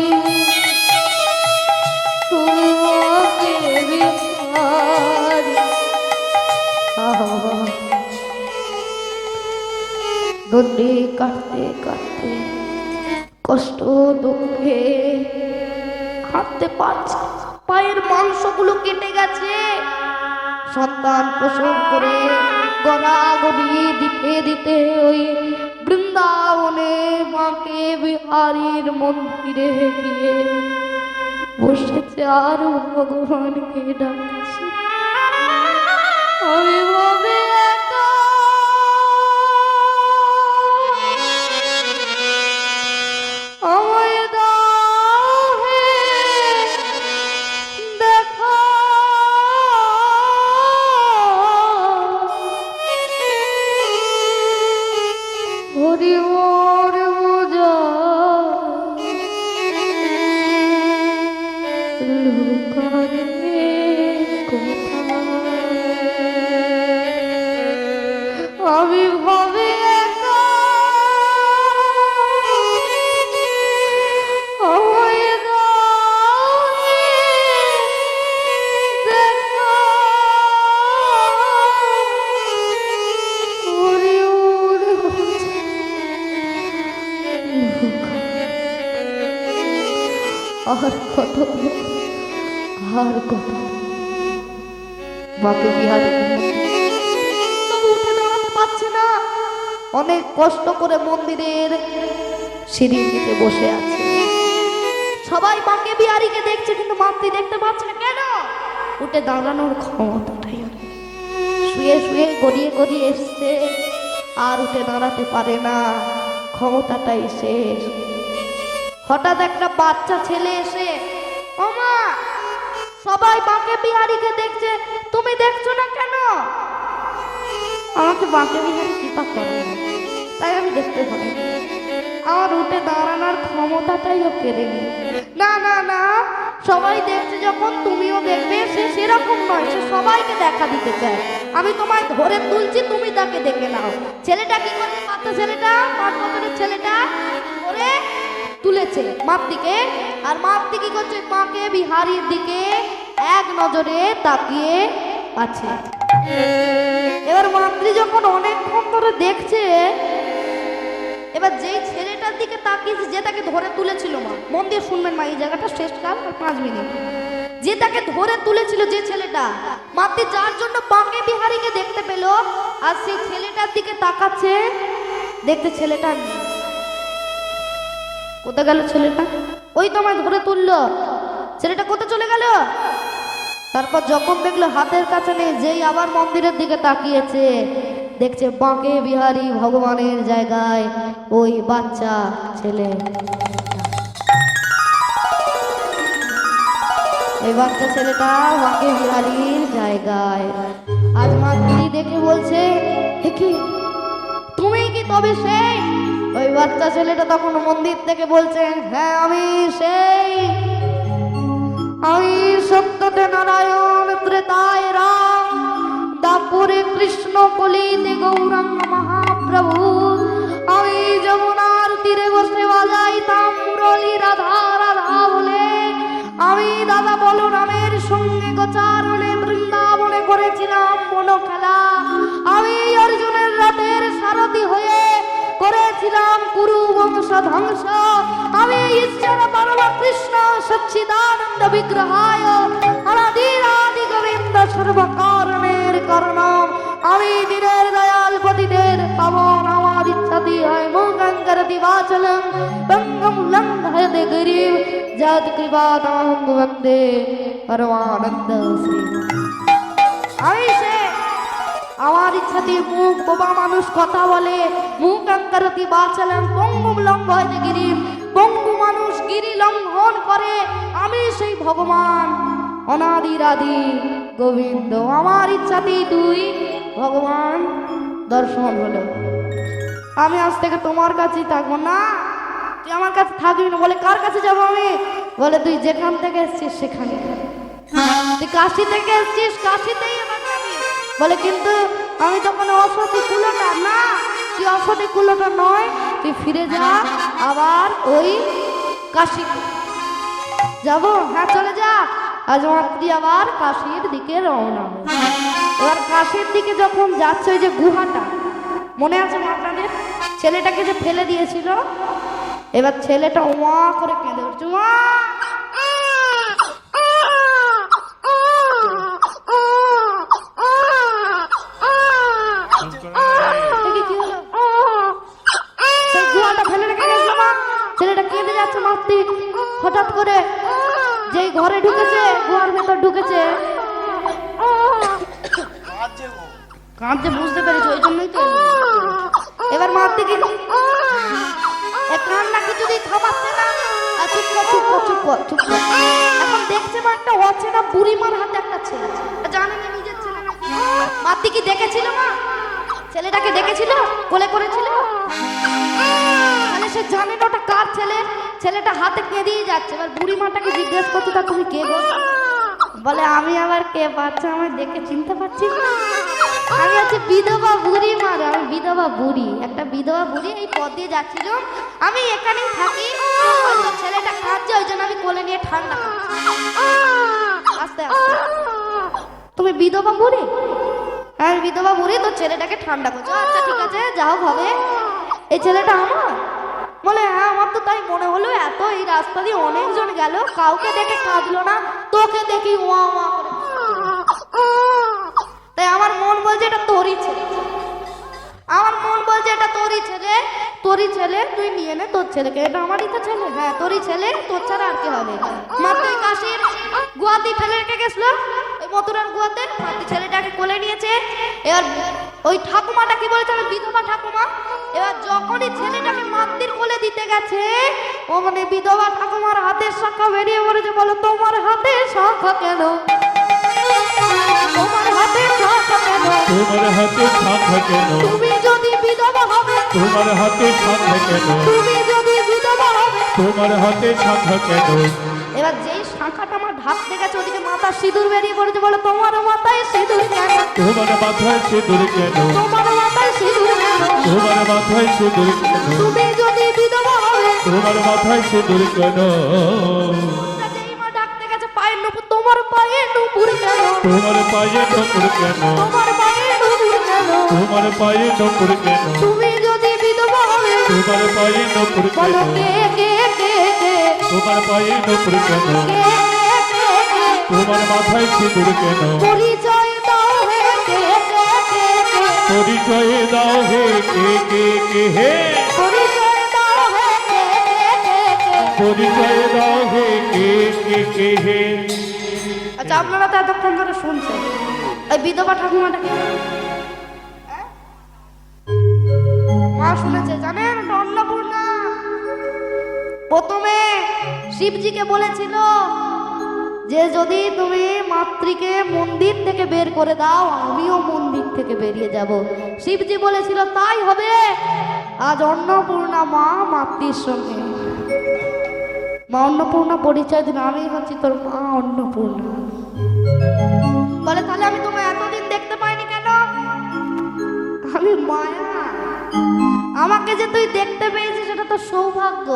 তুমি মাকে বিহারী দণ্ডে কাটতে কাটতে কষ্ট দুঃখে হাঁটতে পারছে না। পায়ের মাংসগুলো কেটে গেছে সন্তান প্রসব করে গড়াগড়ি দিতে দিতে ওই বৃন্দাবনে মাকে বিহারীর মন্দিরে গিয়ে বসেছে আর ভগবানকে ডাকছে আমি ভাবে একা আমায় দাও হে দেখা হরি মোর বোঝা লুকারে আমি ভাবে একা আমায় দাও হে দেখা হরি মোর বোঝা আর কত আর কত মাকে বিহারি তবু উঠে দাঁড়াতে পারছে না অনেক কষ্ট করে মন্দিরের সিঁড়ির দিকে বসে আছে সবাই মাকে বিহারীকে দেখছে কিন্তু মাতৃ দেখতে পাচ্ছে না কেন উঠে দাঁড়ানোর ক্ষমতাটাই নেই। শুয়ে শুয়ে গড়িয়ে গড়িয়ে এসছে আর উঠে দাঁড়াতে পারে না ক্ষমতাটাই শেষ হঠাৎ একটা বাচ্চা ছেলে এসে ও মা সবাই বাঁকে বিহারীকে দেখছে তুমি দেখছো না কেন আমাকে বাঁকে বিহারী কৃপা করে তাই আমি দেখতে পারি আমার উঠে দাঁড়ানোর ক্ষমতাটাই ও কেড়ে নি না না না সবাই দেখছে যখন তুমিও দেখবে সে সেরকম নয় সে সবাইকে দেখা দিতে চায় আমি তোমায় ধরে তুলছি তুমি তাকে দেখে নাও ছেলেটা কি করছে বাচ্চা ছেলেটা 5 বছরের ছেলেটা ধরে তুলেছে মাতৃকে আর মাতৃ কি করছে মাকে বিহারীর দিকে এক নজরে তাকিয়ে আছে এবার মাতৃ যখন অনেকক্ষণ ধরে দেখছে এবার যেই ছেলেটার দিকে তাকিয়েছে যে তাকে ধরে তুলেছিল মা মন দিয়ে শুনবেন মা এই জায়গাটা শেষ কাল আর 5 মিনিট যে তাকে ধরে তুলেছিল যে ছেলেটা মাতৃ যার জন্য বাঁকে বিহারীকে দেখতে পেল আর সেই ছেলেটার দিকে তাকাচ্ছে দেখতে ছেলেটা নেই কোথায় গেল ছেলেটা ওই তো আমায় ধরে তুললো ছেলেটা কোথায় চলে গেল তারপর যখন দেখলো হাতের কাছে নেই যেই আবার মন্দিরের দিকে তাকিয়েছে দেখছে বাঁকে বিহারী ভগবানের জায়গায় ওই বাচ্চা ছেলে ওই বাচ্চা ছেলেটা বাঁকে বিহারীর জায়গায়। আজ মাতৃ দেখে বলছে, "হে কি, তুমি কি তবে সেই?" ওই বাচ্চা ছেলেটা তখন মন্দির থেকে বলছে, "হ্যাঁ আমি সেই, আমি সত্যতে নারায়ণ, ত্রেতায় রাম, দাপরে কৃষ্ণ, কলিতে গৌরাঙ্গ মহাপ্রভু। আমি যমুনার তীরে বসে বাজাইতাম মুরলী রাধা রাধা বলে। আমি দাদা বলরামের সঙ্গে গোচারণে বৃন্দাবনে করেছিলাম বন খেলা। আমি অর্জুনের রথের সারথি হয়ে করেছিলাম কুরু বংশ ধ্বংস। আমি ঈশ্বর পরম কৃষ্ণ সচ্চিদানন্দ বিগ্রহায় অনাদিরাদি গোবিন্দ সর্বকারণের কারণম। আমি দিনের দয়াল পতিদের পাবন। আমার ইচ্ছাতি হয় মুখঙ্করতি বাচলং বঙ্গম লঙ্ঘয়তে গরিব জাত কৃপাতাহং বন্দে পরমানন্দ শ্রী। আমি সে, আমার ইচ্ছাতে মুখ বোবা মানুষ কথা বলে, মুখ অঙ্করতি বাচলং পঙ্গুম লঙ্ঘয়তে গিরিব, পঙ্গু মানুষ গিরি লঙ্ঘন করে। আমি সেই ভগবান অনাদিরাদি গোবিন্দ। আমার ইচ্ছাতেই তুই ভগবান দর্শন হলো। আমি আজ থেকে তোমার কাছেই থাকবো। না, তুই আমার কাছে থাকবি না। বলে, কার কাছে যাবো আমি? বলে, তুই যেখান থেকে এসছিস সেখানে। তুই কাশি থেকে এসছিস, কাশিতেই আমার যাবি। বলে, কিন্তু আমি তখন অসতী কুলোটা। না, তুই অসতী কুলোটা নয়, তুই ফিরে যা আবার ওই কাশি যাবো। হ্যাঁ চলে যা। আজ মাতৃ আবার কাশির দিকে রওনা হলো। এবার কাশির দিকে যখন যাচ্ছে, ওই যে গুহাটা মনে আছে আপনাদের, ছেলেটাকে যে ফেলে দিয়েছিল, এবার ছেলেটা ওয়া করে কেঁদে উঠছে। মা, কি হলো? সেই গুহাটা ফেলে রেখে গেছিল মা। ছেলেটা কেঁদে যাচ্ছে। মাতৃ হঠাৎ করে যেই ঘরে ঢুকেছে, গুহার ভেতর ঢুকেছে, কাঁদছে, বুঝতে পেরেছি, ওই জন্যই তো। এবার মাতৃ কি কান্না কিছুতেই থামাচ্ছে না। চুপ কর, চুপ কর, চুপ কর, চুপ কর। এখন দেখছে মা একটা অচেনা বুড়িমার হাতে একটা ছেলে। জানে না নিজের ছেলে নাকি। মাতৃ কি দেখেছিল মা? ছেলেটাকে দেখেছিল, কোলে করেছিল, তাহলে সে জানে না ওটা কার ছেলে। ছেলেটা হাতে কেঁদিয়ে যাচ্ছে। এবার বুড়ি মাটাকে জিজ্ঞেস করছে, তা তুমি কে গো? বলে, আমি আবার কে? বাচ্চা আমায় দেখে চিনতে পারছিস না? আমি হচ্ছে বিধবা বুড়ি মা। আমি বিধবা বুড়ি, একটা বিধবা বুড়ি। এই পথ দিয়ে যাচ্ছিল, আমি এখানেই থাকি। ছেলেটা কাঁদছে, ওই জন্য আমি কোলে নিয়ে ঠান্ডা খাচ্ছি। আস্তে আস্তে। তুমি বিধবা বুড়ি? হ্যাঁ বিধবা বুড়ি, তো ছেলেটাকে ঠান্ডা করছো। আচ্ছা ঠিক আছে, যাও হবে। এই ছেলেটা আমার? বলে, হ্যাঁ আমার তো তাই মনে হলো। এত এই রাস্তা দিয়ে অনেকজন গেল, কাউকে দেখে কাঁদলো না, তোকে দেখি ওয়া ওয়া করে। তাই আমার মন বলছে এটা তোরই ছেলে। আমার মন বলছে এটা তোরই ছেলে। তোরই ছেলে, তুই নিয়ে নে তোর ছেলেকে। এটা আমারই তো ছেলে। হ্যাঁ তোরই ছেলে, তোর ছাড়া আর কে হবে? মাত্র ওই কাশির গুয়াতে ফেলে রেখে গেছিল, ওই মথুরার গুয়াতে। মাতৃ ছেলেটাকে কোলে নিয়েছে। এবার ওই ঠাকুমাটা কি বলেছে, আমি বিধবা ঠাকুমা। এবার যখনই ছেলেটাকে মাতৃর কোলে দিতে গেছে, ও মানে বিধবা ঠাকুমার হাতের শাখা বেরিয়ে পড়েছে। বলো, তোমার হাতে শাখা কেন? তোমার হাতে শাখা কেন? তোমার হাতে শাখা কেন? তুমি যদি বিধবা হবে। তোমার হাতে শাখা কেন? তুমি যদি বিধবা হবে। তোমার হাতে শাখা কেন? এবার যেই শাখাটা আমার ঢাকতে গেছে, ওদিকে মাথার সিঁদুর বেরিয়ে পড়েছে। বলো, তোমার মাথায় সিঁদুর কেন? তোমার মাথায় সিঁদুর কেন? তোমার মাথায় সিঁদুর কেন? তোমার মাথায় সিঁদুর কেন? তুমি যদি বিধবা হবে। তোমার মাথায় সিঁদুর কেন? যেই মা ডাকতে গেছে, পায়ের নুপুর। তোমার পায়ে নুপুর কেন? তোমার পায়ে নুপুর কেন? তোমার পায়ে নুপুর কেন? তোমার পায়ে নুপুর কেন? তুমি যদি বিধবা হবে। তোমার পায়ে নুপুর কেন? বলো, কে কে কে কে? তোমার পায়ে নুপুর কেন? কে কে কে কে? তোমার মাথায় সিঁদুর কেন? পরিচয় দাও হে কে কে কে কে? পরিচয় দাও হে কে কে কে হে? পরিচয় দাও হে কে কে কে কে? পরিচয় দাও হে কে কে কে হে? আচ্ছা আপনারা তো এতক্ষণ ধরে শুনছেন, এই বিধবা ঠাকুমাটাকে মা শুনেছে, জানেন? অন্নপূর্ণা প্রথমে শিবজিকে বলেছিল যে যদি তুমি মাতৃকে মন্দির থেকে বের করে দাও আমিও মন্দির থেকে বেরিয়ে যাব। শিবজি বলেছিল তাই হবে। আজ অন্নপূর্ণা মা মাতৃর সঙ্গে। মা অন্নপূর্ণা পরিচয় দিন, আমি হচ্ছি তোর মা অন্নপূর্ণা। বলে তাহলে আমি তোমায় এতদিন দেখতে পাইনি কেন? আমি মায়া, আমাকে যে তুই দেখতে পেয়েছিস সেটা তো সৌভাগ্য।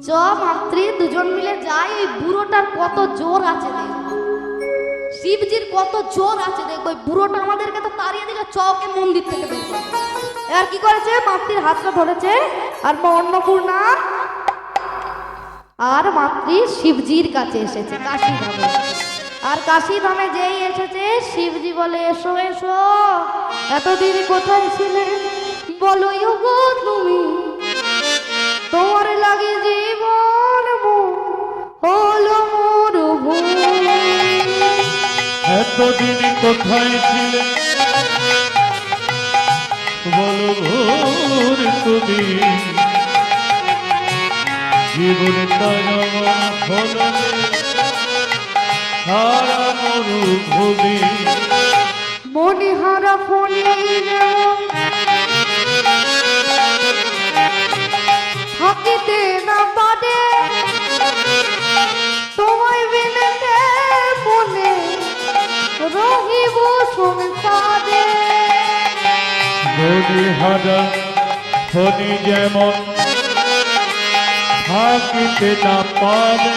চ মাতৃ দুজন মিলে যাই, ওই বুড়োটার কত জোর আছে দেখ, শিবজির কত জোর আছে দেখ। ওই বুড়োটা আমাদেরকে তো তাড়িয়ে দিল, চকে মন্দির থেকে বের করে। এবার কি করেছে, মাতৃর হাতটা ধরেছে আর মা অন্নপূর্ণা আর মাতৃ শিবজির কাছে এসেছে কাশী ধামে। আর কাশী ধামে যেই এসেছে শিবজি বলে এসো এসো, এতদিন কোথায় ছিলে বলো গো তুমি, তোমার লাগে জীবন হলো মরুভূমি। এতদিন কোথায় ছিলে বলো ভোর তুমি, জীবন তারা হলো সারা মরুভূমি। মনিহারা ফোনে থাকিতে না পারে, তোমায় বিনে মনে রহিব সংসারে। মনিহারা ফণি যেমন থাকিতে না পারে,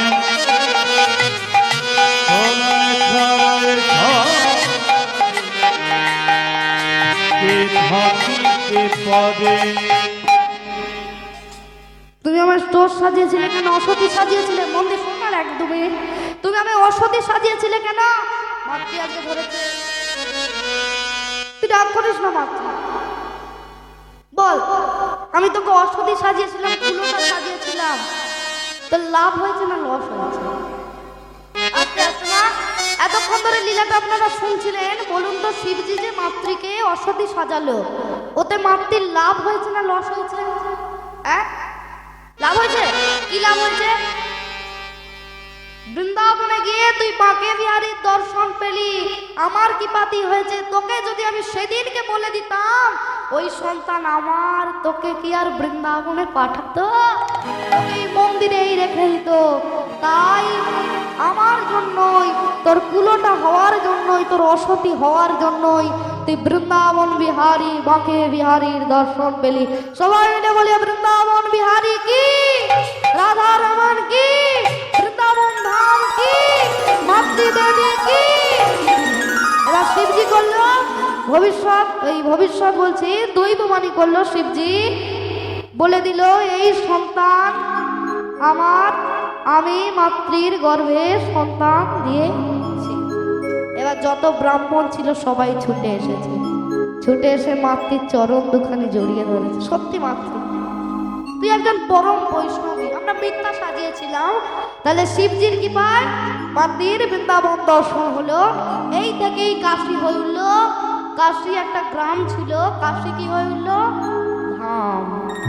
থাকিতে পারে। তুমি আমার স্টোর সাজিয়েছিলে কেন? অসতী সাজিয়েছিলে? মন্দির শোনার একদমই তুমি আমি অসতী সাজিয়েছিলে কেন? মাতৃ আজকে ধরেছে, তুই রাগ করিস না মাতৃ। বল, আমি তোকে অসতী সাজিয়েছিলাম, কুলোটা সাজিয়েছিলাম, তোর লাভ হয়েছে না লস হয়েছে? আস্তে আস্তে না, এতক্ষণ ধরে লীলাটা আপনারা শুনছিলেন। বলুন তো, শিবজি যে মাতৃকে অসতী সাজালো, ওতে মাতৃর লাভ হয়েছে না লস হয়েছে? লাভ হয়েছে। কি লাভ হয়েছে? বৃন্দাবনে গিয়ে তুই বাঁকে বিহারীর দর্শন পেলি, আমার কি পাতি হয়েছে? তোকে যদি আমি সেদিনকে বলে দিতাম ওই সন্তান আমার, তোকে কি আর বৃন্দাবনে পাঠাতো? তোকে এই মন্দিরেই রেখে দিত। তাই আমার জন্যই, তোর কুলোটা হওয়ার জন্যই, তোর অসতী হওয়ার জন্যই তুই বৃন্দাবন বিহারী বাঁকে বিহারীর দর্শন পেলি। সবাই মিলে বলি বৃন্দাবন বিহারী কি, রাধা রমন কি, বৃন্দাবন ধাম কি, মাতৃদেবী কি। এবার শিবজি করলো ভবিষ্যৎ, এই ভবিষ্যৎ বলছি দৈববাণী করলো শিবজি, বলে দিল এই সন্তান আমার, আমি মাতৃর গর্ভে সন্তান দিয়েছি। এবার যত ব্রাহ্মণ ছিল সবাই ছুটে এসেছে, ছুটে এসে মাতৃর চরণ দুখানি জড়িয়ে ধরেছে। সত্যি মাতৃ, তুই একজন পরম বৈষ্ণবী, আমরা মিথ্যা সাজিয়েছিলাম। তাহলে শিবজির কি পায়? মাতৃর বৃন্দাবন দর্শন হলো। এই থেকেই কাশী হয়ে উঠলো। কাশী একটা গ্রাম ছিল, কাশী কি হয়ে উঠলো? ধাম।